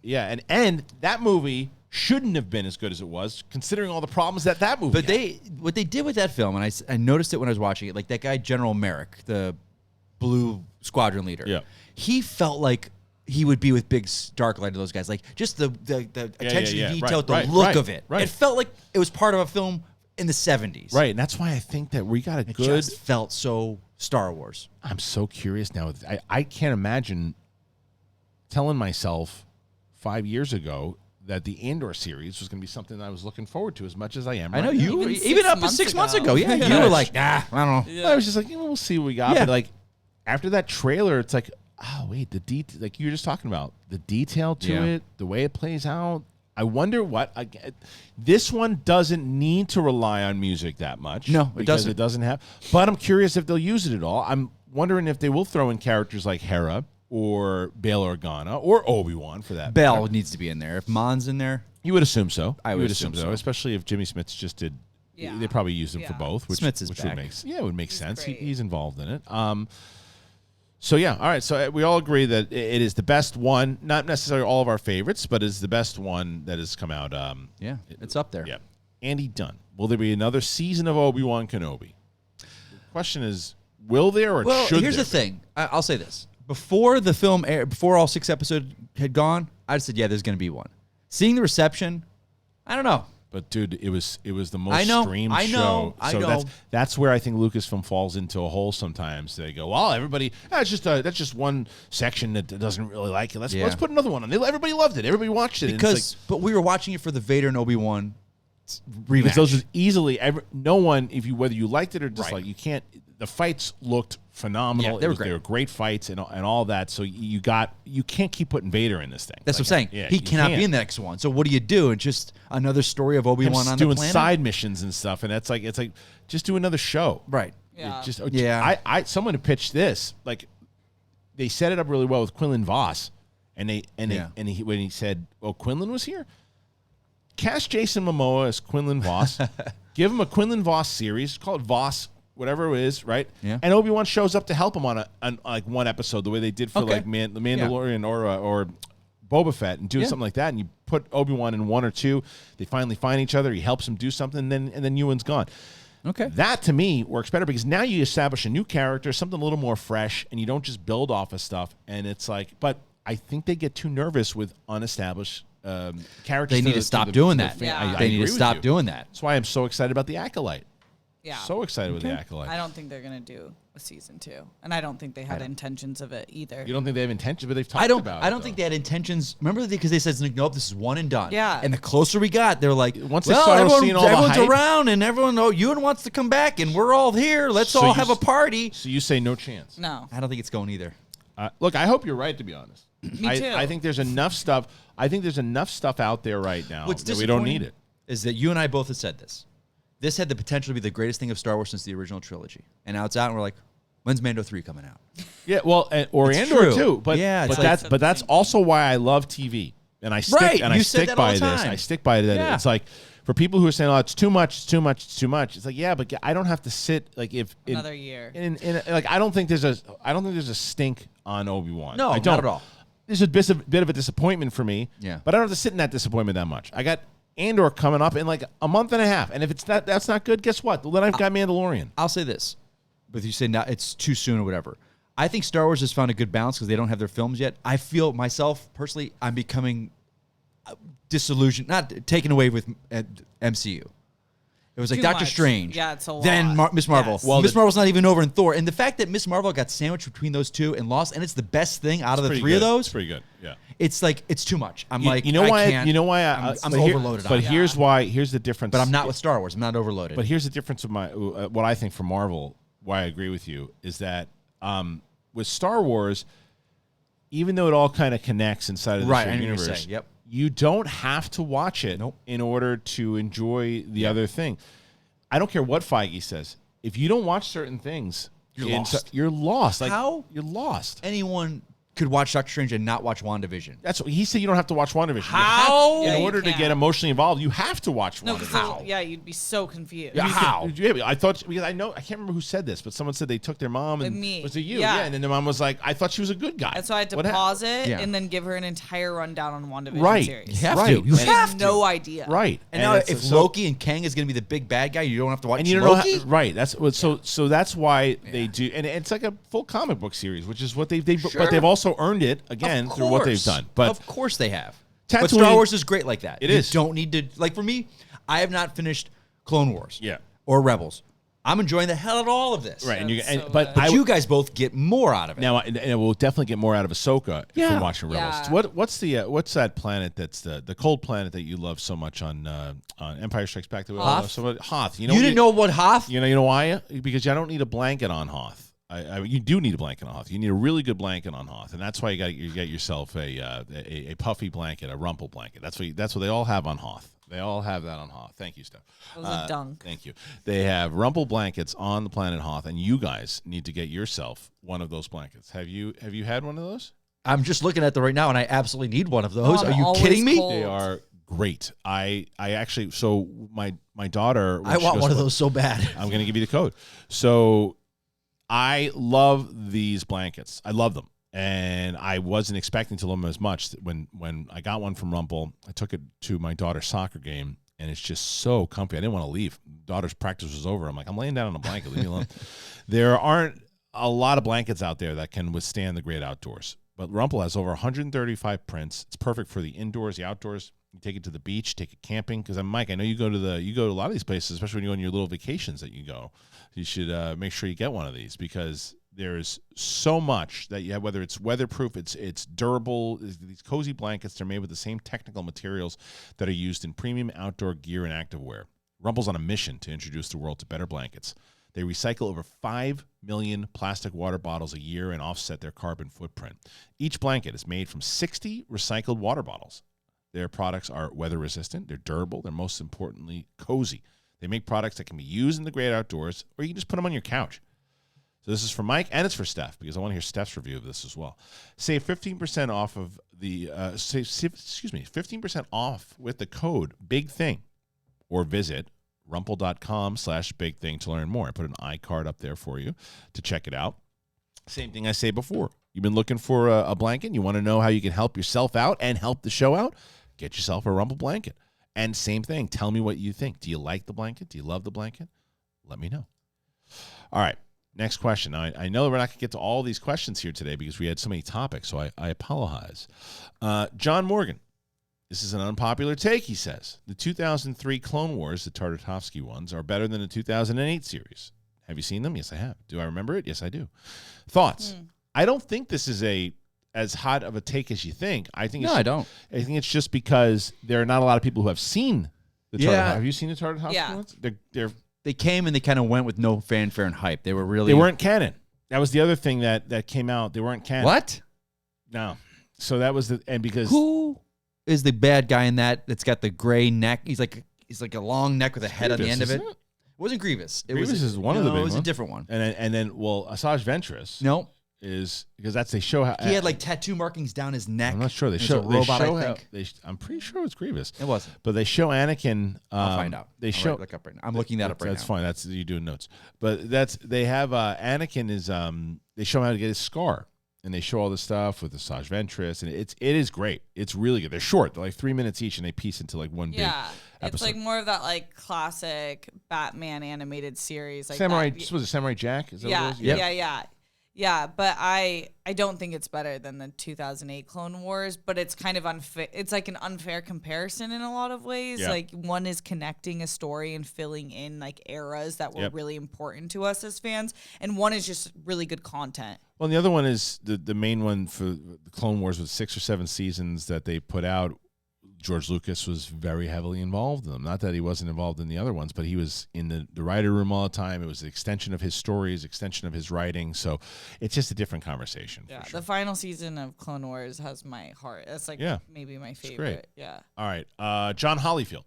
And that movie shouldn't have been as good as it was, considering all the problems that movie had. What they did with that film, and I noticed it when I was watching it, like that guy General Merrick, the Blue Squadron leader, he felt like he would be with Big Darklight and those guys, like just the attention to detail, the look of it. It felt like it was part of a film in the 70s. Right, and that's why I think that we got It just felt so Star Wars. I'm so curious now. I can't imagine telling myself 5 years ago that the Andor series was going to be something that I was looking forward to as much as I am. I know you even up to 6 months ago. Yeah, you were like, I don't know. I was just like, we'll see what we got. But like after that trailer, it's like wait, like you were just talking about the detail to it, the way it plays out. I wonder this one doesn't need to rely on music that much. No, it because doesn't. it doesn't have. But I'm curious if they'll use it at all. I'm wondering if they will throw in characters like Hera or Bail Organa or Obi-Wan for that. Bell needs to be in there. If Mon's in there, you would assume so. I would assume so, especially if Jimmy Smits just did. Yeah. They probably used him for both, which Smits is which back. would make sense. He's involved in it. So yeah, all right. So we all agree that it is the best one. Not necessarily all of our favorites, but it's the best one that has come out. it's up there. Yeah. Andy Dunn. Will there be another season of Obi Wan Kenobi? The question is, will there or should there? Here's the thing. I'll say this: before the film aired, before all 6 episodes had gone, I said, yeah, there's going to be one. Seeing the reception, I don't know. But dude, it was the most streamed show. I know. That's where I think Lucasfilm falls into a hole sometimes. They go, well, everybody, that's just one section that doesn't really like it. Let's put another one on. Everybody loved it. Everybody watched it. But we were watching it for the Vader and Obi-Wan rematch. Because those was easily no one, whether you liked it or disliked, you can't. The fights looked phenomenal. Yeah, they were great fights and all that. So you can't keep putting Vader in this thing. That's what I'm saying. Yeah, he cannot be in the next one. So what do you do? It's just another story of Obi-Wan on the planet? Doing side missions and stuff, and it's like just do another show. Right. Yeah. Someone had pitched this, like they set it up really well with Quinlan Voss, when he said, "Oh, Quinlan was here." Cast Jason Momoa as Quinlan Voss. Give him a Quinlan Voss series. Call it Voss. Whatever it is, right? Yeah. And Obi-Wan shows up to help him on like one episode, the way they did for the Mandalorian or Boba Fett, and do something like that. And you put Obi-Wan in 1 or 2. They finally find each other. He helps him do something, and then Ewan's gone. Okay. That to me works better because now you establish a new character, something a little more fresh, and you don't just build off of stuff. And it's like, but I think they get too nervous with unestablished characters. They need to stop doing that. They need to stop doing that. That's why I'm so excited about the Acolyte. Yeah. So excited with the Acolyte. I don't think they're going to do a season 2. And I don't think they had intentions of it either. You don't think they have intentions, but they've talked about it. I don't think they had intentions. Remember, because they said, nope, this is one and done. Yeah. And the closer we got, they're like, once they started seeing all the everyone's hype, around and everyone, Ewan wants to come back and we're all here. Let's all have a party. So you say no chance? No. I don't think it's going either. Look, I hope you're right, to be honest. Me too. I think there's enough stuff. I think there's enough stuff out there right now that we don't need it. Is that you and I both have said this. This had the potential to be the greatest thing of Star Wars since the original trilogy. And now it's out and we're like, when's Mando 3 coming out? Yeah, well, or Andor too. But that's also why I love TV. And I stick by this. I stick by that. Yeah. It's like for people who are saying, "Oh, it's too much, it's too much, it's too much." It's like, yeah, but I don't have to sit like another year. Like I don't think there's a stink on Obi-Wan. No, I don't. Not at all. There's a bit of a disappointment for me. Yeah. But I don't have to sit in that disappointment that much. I got Andor coming up in like a month and a half, and if that's not good, guess what? Well, then I've got Mandalorian. I'll say this, but you say now it's too soon or whatever. I think Star Wars has found a good balance because they don't have their films yet. I feel myself personally, I'm becoming disillusioned, not taken away with MCU. It was like Too Doctor much. Strange. Yeah, it's a lot. Then Miss Marvel. Yes. Well, Miss Marvel's not even over in Thor. And the fact that Miss Marvel got sandwiched between those two and lost, and it's the best thing out of the three of those. It's pretty good. Yeah. It's like it's too much. I'm You know why? I'm overloaded. But here's why. Here's the difference. But I'm not with Star Wars. I'm not overloaded. But here's the difference of what I think for Marvel. Why I agree with you is that with Star Wars, even though it all kind of connects inside of the same universe, you don't have to watch it in order to enjoy the other thing. I don't care what Feige says. If you don't watch certain things, you're lost. You're lost. Like, how? You're lost. Anyone could watch Doctor Strange and not watch WandaVision. That's what he said. You don't have to watch WandaVision. How? In order to get emotionally involved, you have to watch WandaVision. How? Yeah, you'd be so confused. Yeah, how? I thought because I can't remember who said this, but someone said they took their mom and was it you? Yeah, and then the mom was like, I thought she was a good guy. And so I had to pause it and then give her an entire rundown on WandaVision series. You have to. You have to. No idea. Right. And now if Loki and Kang is going to be the big bad guy, you don't have to watch and you Loki. Know right. That's what. So that's why they do, and it's like a full comic book series, which is what they've but they've also earned it again through what they've done. But of course they have. Tatooine, but Star Wars is great like that. It is. You don't need to, like for me, I have not finished Clone Wars or Rebels. I'm enjoying the hell out of all of this. Right. But you guys both get more out of it. Now, and we'll definitely get more out of Ahsoka from watching Rebels. Yeah. What's that planet that's the cold planet that you love so much on Empire Strikes Back? Hoth? Hoth. You didn't know what Hoth? You know why? Because I don't need a blanket on Hoth. You do need a blanket on Hoth. You need a really good blanket on Hoth, and that's why you get yourself a puffy blanket, a RUMPL blanket. That's what they all have on Hoth. They all have that on Hoth. Thank you, Steph. That was a dunk. Thank you. They have RUMPL blankets on the planet Hoth, and you guys need to get yourself one of those blankets. Have you had one of those? I'm just looking at them right now, and I absolutely need one of those. Oh, Are you kidding me? cold. They are great. I actually, so my daughter. I want one of those so bad. I'm going to give you the code. So I love these blankets. I love them. And I wasn't expecting to love them as much. When I got one from RUMPL, I took it to my daughter's soccer game, and it's just so comfy. I didn't want to leave. Daughter's practice was over. I'm like, I'm laying down on a blanket. Leave me alone. There aren't a lot of blankets out there that can withstand the great outdoors. But RUMPL has over 135 prints. It's perfect for the indoors, the outdoors. You take it to the beach, take it camping. Because Mike, I know you go to a lot of these places, especially when you go on your little vacations that you go. You should make sure you get one of these because there's so much that you have, whether it's weatherproof, it's durable. These cozy blankets, they're made with the same technical materials that are used in premium outdoor gear and activewear. RUMPL's on a mission to introduce the world to better blankets. They recycle over 5 million plastic water bottles a year and offset their carbon footprint. Each blanket is made from 60 recycled water bottles. Their products are weather resistant, they're durable, they're most importantly cozy. They make products that can be used in the great outdoors, or you can just put them on your couch. So this is for Mike, and it's for Steph, because I want to hear Steph's review of this as well. Save 15% off of the 15% off with the code BIGTHING, or visit rumpl.com/bigthing to learn more. I put an iCard up there for you to check it out. Same thing I say before. You've been looking for a blanket. You want to know how you can help yourself out and help the show out? Get yourself a RUMPL blanket. And same thing. Tell me what you think. Do you like the blanket? Do you love the blanket? Let me know. All right. Next question. Now, I know we're not going to get to all these questions here today because we had so many topics, so I apologize. John Morgan. This is an unpopular take, he says. The 2003 Clone Wars, the Tartakovsky ones, are better than the 2008 series. Have you seen them? Yes, I have. Do I remember it? Yes, I do. Thoughts? I don't think this is as hot of a take as you think. I think I don't. I think it's just because there are not a lot of people who have seen the Tartakovsky. Have you seen the Tartakovsky ones? They came and they kind of went with no fanfare and hype. They weren't canon. That was the other thing that came out. They weren't canon. What? No. So that was because who is the bad guy in that? That's got the gray neck. He's like a long neck with a head on the end of it. It wasn't Grievous. Grievous is one of the big ones. It was a different one. And then Asajj Ventress. No. Is because they show how he had like tattoo markings down his neck. I'm not sure. They show I think. I'm pretty sure it's Grievous. It wasn't. But they show Anakin. I'll find out. Look up right now. I'm looking that up right now. That's fine. That's you doing notes. But they have Anakin is they show him how to get his scar. And they show all the stuff with Asajj Ventress, and it is great. It's really good. They're short. They're like 3 minutes each, and they piece into like one big episode. It's like more of that like classic Batman animated series. Like Samurai, was it Samurai Jack? Is that what it was? Yeah, but I don't think it's better than the 2008 Clone Wars, but it's kind of unfair. It's like an unfair comparison in a lot of ways. Yeah. Like one is connecting a story and filling in like eras that were really important to us as fans, and one is just really good content. Well, and the other one is the main one for the Clone Wars with 6 or 7 seasons that they put out. George Lucas was very heavily involved in them. Not that he wasn't involved in the other ones, but he was in the writer room all the time. It was an extension of his stories, extension of his writing. So it's just a different conversation. Yeah, for sure. The final season of Clone Wars has my heart. That's like maybe my favorite. Great. Yeah. All right. John Hollyfield.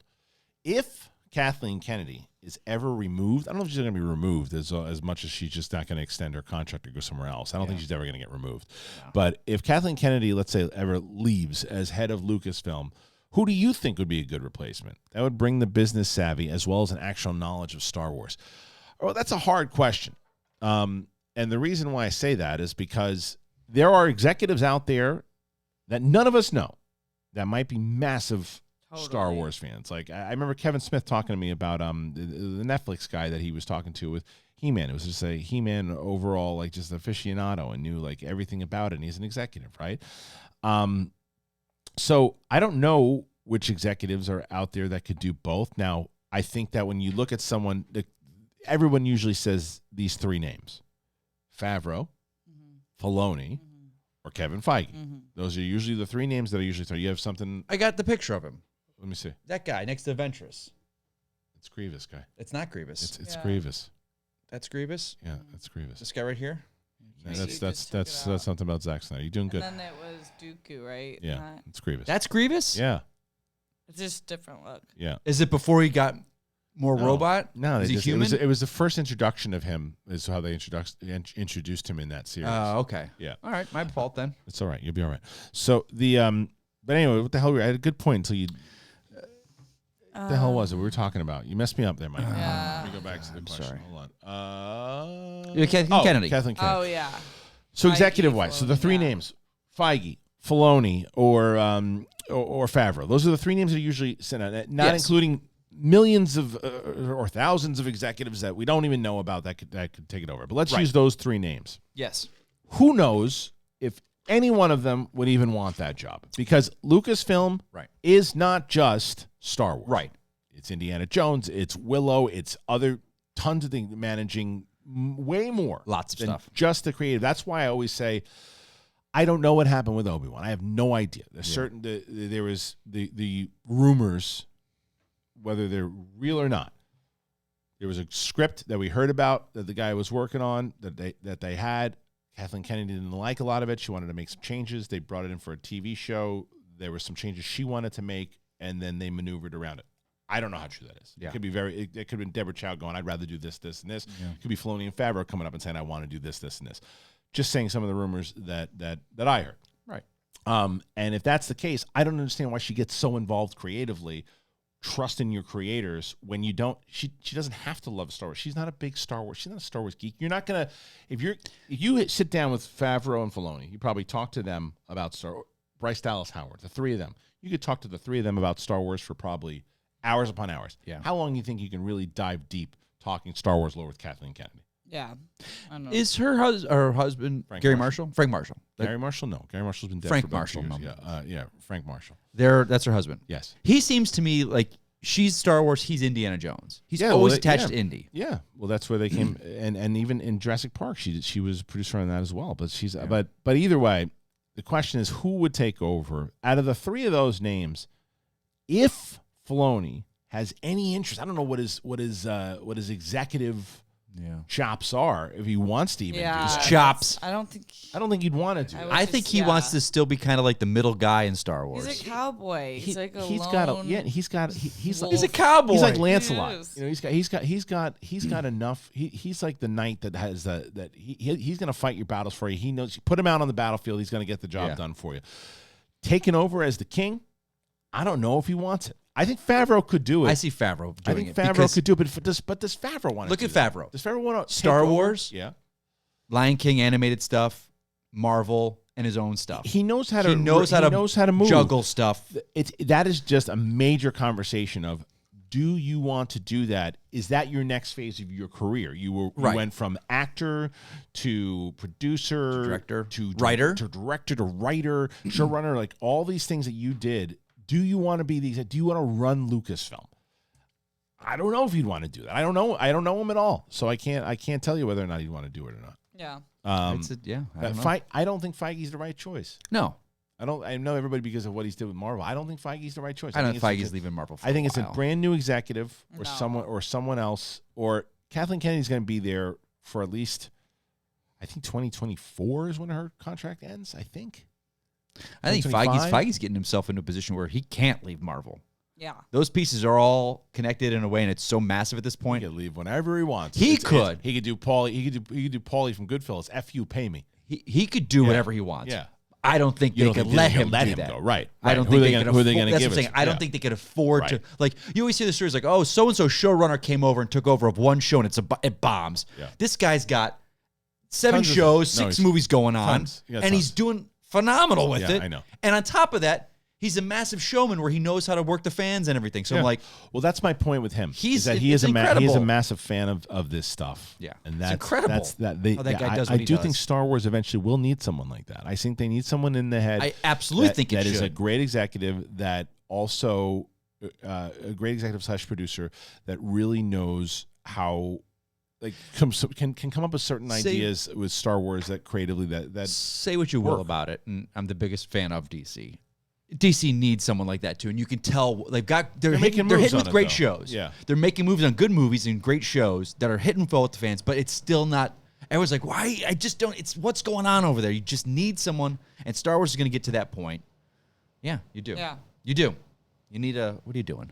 If Kathleen Kennedy is ever removed, I don't know if she's going to be removed as much as she's just not going to extend her contract or go somewhere else. I don't think she's ever going to get removed. No. But if Kathleen Kennedy, let's say, ever leaves as head of Lucasfilm, who do you think would be a good replacement? That would bring the business savvy as well as an actual knowledge of Star Wars. Well, that's a hard question. And the reason why I say that is because there are executives out there that none of us know that might be massive Star Wars fans. Like I remember Kevin Smith talking to me about the Netflix guy that he was talking to with He-Man. It was just a He-Man overall, like just aficionado and knew like everything about it. And he's an executive, right? So I don't know which executives are out there that could do both. Now, I think that when you look at someone, everyone usually says these 3 names: Favreau, Filoni, or Kevin Feige. Those are usually the 3 names that I usually throw. You have something? I got the picture of him. Let me see. That guy next to Ventress. It's Grievous guy. It's not Grievous. It's Grievous. That's Grievous? Yeah, that's Grievous. This guy right here? That's something about Zack Snyder. You're doing good. And then it was Dooku, right? Yeah, it's Grievous. That's Grievous? Yeah. It's just different look. Yeah. Is it before he got more robot? No, is he human? It was the first introduction of him. Is how they introduced him in that series. Oh, okay. Yeah. All right, my fault then. It's all right. You'll be all right. So but anyway, what the hell? I had a good point until you. What the hell was it we were talking about? You messed me up there, Mike. Yeah. Let me go back to the question. sorry. Hold on. Kathleen Kennedy. Kathleen Kennedy. Oh yeah. So Feige, executive-wise, so the three names: Feige, Filoni, or Favreau. Those are the three names that are usually sent out, not including millions of or thousands of executives that we don't even know about that could take it over. But let's use those three names. Yes. Who knows if any one of them would even want that job? Because Lucasfilm is not just Star Wars. Right. It's Indiana Jones. It's Willow. It's other tons of things, managing way more. Lots of than stuff. Just the creative. That's why I always say, I don't know what happened with Obi Wan. I have no idea. There's certain there was the rumors, whether they're real or not. There was a script that we heard about that the guy was working on that they had. Kathleen Kennedy didn't like a lot of it. She wanted to make some changes. They brought it in for a TV show. There were some changes she wanted to make, and then they maneuvered around it. I don't know how true that is. Yeah. It could be it could have been Deborah Chow going, I'd rather do this, this, and this. Yeah. It could be Filoni and Favreau coming up and saying, I want to do this, this, and this. Just saying some of the rumors that I heard. Right. And if that's the case, I don't understand why she gets so involved creatively, trusting your creators when you don't. She doesn't have to love Star Wars. She's not a big Star Wars. She's not a Star Wars geek. You're not gonna if you sit down with Favreau and Filoni, you probably talk to them about Star Wars. Bryce Dallas Howard, the three of them. You could talk to the three of them about Star Wars for probably hours upon hours. Yeah. How long do you think you can really dive deep talking Star Wars lore with Kathleen Kennedy? Yeah. I don't know. Is her husband Gary Marshall? Frank Marshall. Gary Marshall? No. Gary Marshall's been dead Frank for about Marshall. 2 years. Yeah, Frank Marshall. That's her husband. Yes. He seems to me like she's Star Wars, he's Indiana Jones. He's always attached to Indy. Yeah. Well, that's where they came and even in Jurassic Park she was a producer on that as well. But but either way, the question is who would take over out of the three of those names if Filoni has any interest. I don't know what his executive chops are if he wants to even do his that. chops. I don't think he'd want to do it. I think he wants to still be kind of like the middle guy in Star Wars. He's a cowboy. He's like a he's lone a cowboy. He's like Lancelot. He He's got enough. He's like the knight that has that he's going to fight your battles for you. He knows you put him out on the battlefield, he's going to get the job done for you. Taking over as the king, I don't know if he wants it. I think Favreau could do it. I see Favreau doing it. I think Favreau could do it, but does Favreau want to look do at that? Favreau? Does Favreau want to Star Wars? Yeah. Lion King animated stuff, Marvel, and his own stuff. He knows how to move. Juggle stuff. That is just a major conversation of, do you want to do that? Is that your next phase of your career? You went from actor to producer to director to writer to writer, showrunner, like all these things that you did. Do you want to be these? Do you want to run Lucasfilm? I don't know if he'd want to do that. I don't know him at all, so I can't tell you whether or not he'd want to do it or not. Yeah. I don't know. I don't think Feige's the right choice. No. I know everybody because of what he's did with Marvel. I don't think Feige's the right choice. I don't think Feige's leaving Marvel for I think a it's while. a brand new executive or someone else, or Kathleen Kennedy's going to be there for at least, I think 2024 is when her contract ends, I think. I think Feige's getting himself into a position where he can't leave Marvel. Yeah. Those pieces are all connected in a way, and it's so massive at this point. He could leave whenever he wants. He could do Paulie. He could do Paulie from Goodfellas. F you, pay me. He could do whatever he wants. Yeah. I don't think they could let him do that. Go. Right. I don't think they could. Who are they going to give it? I don't think they could afford to. Like you always hear the stories like, oh, so and so showrunner came over and took over of one show and it bombs. Yeah. This guy's got 7 shows, 6 movies going on, and he's doing phenomenal with it. I know. And on top of that, he's a massive showman where he knows how to work the fans and everything. So I'm like, well, that's my point with him. He is a massive fan of this stuff. Yeah, and that's incredible. That's that. That guy does. I do think Star Wars eventually will need someone like that. I think they need someone in the head. I absolutely think that is a great executive that also a great executive / producer that really knows how. Like can come up with certain ideas with Star Wars that creatively that say what you will about it, and I'm the biggest fan of DC. DC needs someone like that too, and you can tell they're hitting with great shows. Yeah, they're making movies on good movies and great shows that are hitting well with the fans, but it's still not. Everyone's like, why? I just don't. It's what's going on over there. You just need someone, and Star Wars is going to get to that point. Yeah, you do. Yeah. You do. You need a. What are you doing?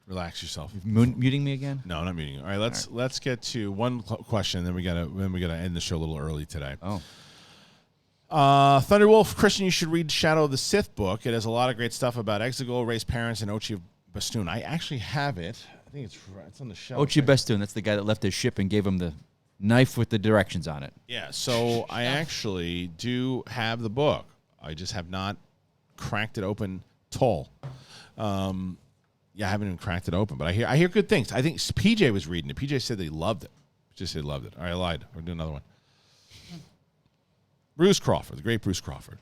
Relax yourself. Muting me again? No, not muting you. All right, let's get to one question. Then we gotta end the show a little early today. Oh. Thunderwolf, Kristian, you should read Shadow of the Sith book. It has a lot of great stuff about Exegol, Rey's parents, and Ochi of Bastoon. I actually have it. I think it's on the shelf. Ochi Bastoon. That's the guy that left his ship and gave him the knife with the directions on it. Yeah. So I actually do have the book. I just have not cracked it open tall. Yeah, I haven't even cracked it open, but I hear good things. I think PJ was reading it. PJ said that he loved it. Just said he loved it. All right, I lied. We're doing another one. Bruce Crawford, the great Bruce Crawford.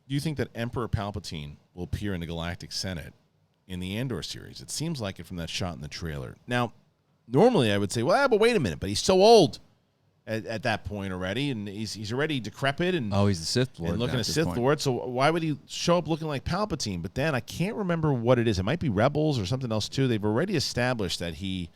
Do you think that Emperor Palpatine will appear in the Galactic Senate in the Andor series? It seems like it from that shot in the trailer. Now, normally I would say, well, but wait a minute. But he's so old at that point already, and he's already decrepit. And he's the Sith Lord. And looking at Sith Lord. So why would he show up looking like Palpatine? But then I can't remember what it is. It might be Rebels or something else too. They've already established that he's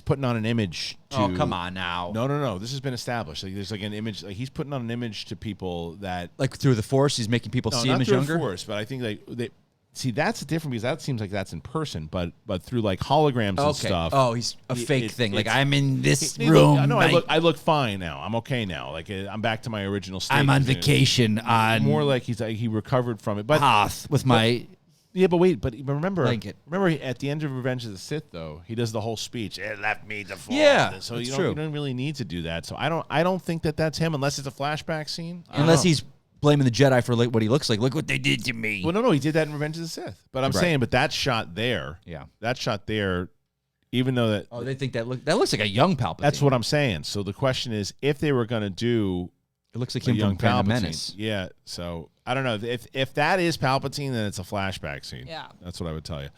putting on an image to... Oh, come on now. No. This has been established. Like, there's like an image... Like, he's putting on an image to people that... Like through the Force, he's making people see him as younger? not through the Force, but I think they... See, that's different because that seems like that's in person, but through like holograms and stuff. Oh, he's a fake thing. Like, I'm in this room. I look fine now. I'm okay now. Like, I'm back to my original state. I'm on vacation on... More like he recovered from it. But Hoth with my... Yeah, but remember, blanket. Remember at the end of Revenge of the Sith, though, he does the whole speech. It left me the Force. Yeah, so that's you true. don't really need to do that. So I don't think that that's him unless it's a flashback scene. Unless he's blaming the Jedi for what he looks like. Look what they did to me. Well, no, he did that in Revenge of the Sith. But I'm saying, that shot there, even though that... Oh, they think that looks like a young Palpatine. That's what I'm saying. So the question is, if they were going to do... It looks like him from Phantom Menace. Yeah, so I don't know. If that is Palpatine, then it's a flashback scene. Yeah. That's what I would tell you.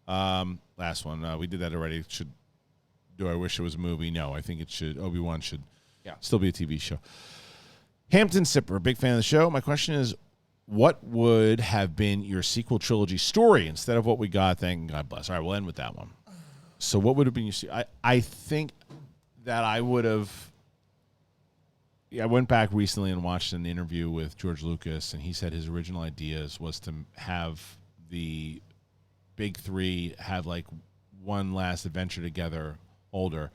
Last one. We did that already. Do I wish it was a movie? No, I think it should. Obi Wan should still be a TV show. Hampton Sipper, big fan of the show. My question is, what would have been your sequel trilogy story instead of what we got? Thank God bless. All right, we'll end with that one. So what would have been your... I think that I would have... I went back recently and watched an interview with George Lucas, and he said his original ideas was to have the big three have like one last adventure together, older.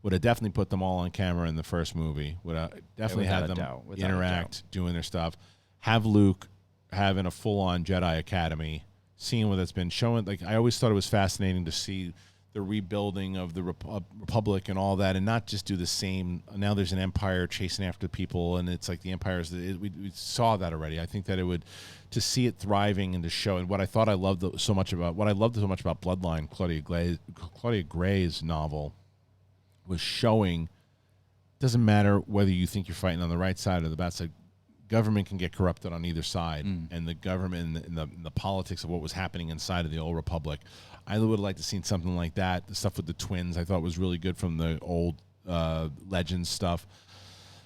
Would have definitely put them all on camera in the first movie. Would have definitely have them interact, doing their stuff. Have Luke having a full-on Jedi Academy, seeing what that's been showing. Like, I always thought it was fascinating to see the rebuilding of the Republic and all that, and not just do the same. Now there's an empire chasing after people, and it's like the empires. We saw that already. I think that it would, to see it thriving and to show, and what I loved so much about Bloodline, Claudia Gray's novel, was showing. Doesn't matter whether you think you're fighting on the right side or the bad side. Government can get corrupted on either side, and the government and the politics of what was happening inside of the old Republic. I would have liked to seen something like that. The stuff with the twins I thought was really good from the old Legends stuff.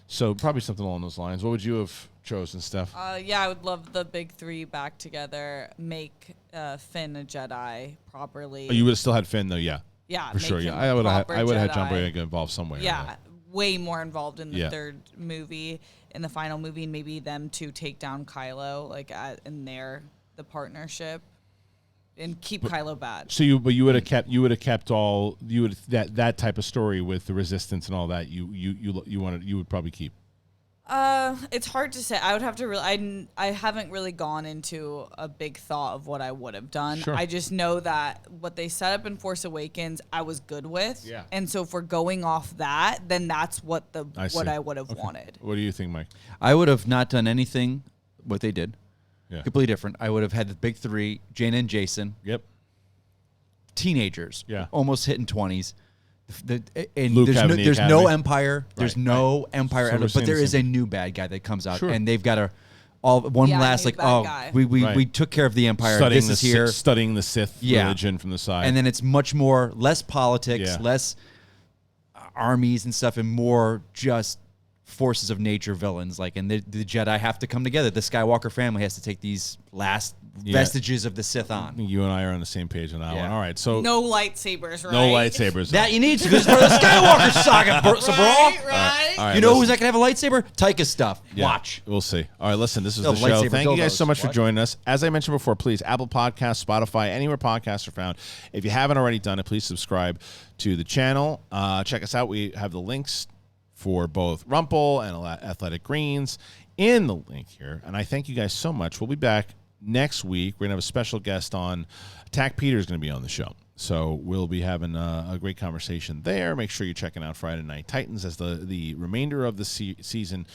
So probably something along those lines. What would you have chosen, Steph? I would love the big three back together, make Finn a Jedi properly. Oh, you would have still had Finn, though, yeah. Yeah, for sure. Yeah, I would have had John Boyega involved somewhere. Yeah, way more involved in the third movie, in the final movie, and maybe them to take down Kylo, like in the partnership. And keep Kylo bad. So you would have kept all that type of story with the Resistance and all that. You would probably keep. It's hard to say. I would have to I haven't really gone into a big thought of what I would have done. Sure. I just know that what they set up in Force Awakens, I was good with. Yeah. And so if we're going off that, then that's what I would have wanted. What do you think, Mike? I would have not done anything what they did. Yeah. Completely different. I would have had the big three, Jaina and Jason. Yep. Teenagers. Yeah. Almost hitting 20s. And Luke there's no empire. There's no Right. empire, So but there is a new bad guy that comes out, Sure. and they've got last new like, bad guy. we took care of the empire. Studying this is here. Studying the Sith religion from the side. And then it's much more less politics, less armies and stuff, and more just forces of nature villains. Like, and the Jedi have to come together. The Skywalker family has to take these last vestiges of the Sith on. You and I are on the same page on that one. All right, so no lightsabers, right? no lightsabers. That you need to because for the Skywalker saga, bro. Right. All right, You know who's not gonna have a lightsaber? Taika stuff. Yeah, Watch. We'll see. All right, listen, this is No, the show. lightsaber Thank you guys dildos. so much for What? joining us. As I mentioned before, please, Apple Podcasts, Spotify, anywhere podcasts are found. If you haven't already done it, please subscribe to the channel. Check us out. We have the links for both RUMPL and Athletic Greens in the link here. And I thank you guys so much. We'll be back next week. We're going to have a special guest on. Tack Peter is going to be on the show. So we'll be having a great conversation there. Make sure you're checking out Friday Night Titans as the remainder of the season.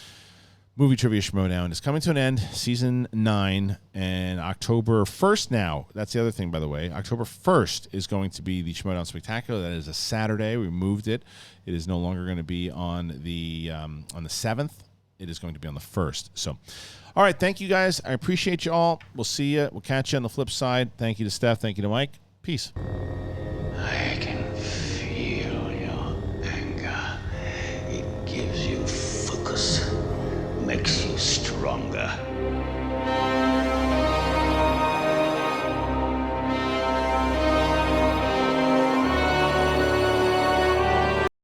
Movie Trivia Schmoedown is coming to an end, season 9, and October 1st now. That's the other thing, by the way. October 1st is going to be the Schmoedown Spectacular. That is a Saturday. We moved it. It is no longer going to be on the 7th. It is going to be on the 1st. So, all right, thank you guys. I appreciate you all. We'll see you. We'll catch you on the flip side. Thank you to Steph. Thank you to Mike. Peace. I can feel your anger. It gives you focus, makes you stronger.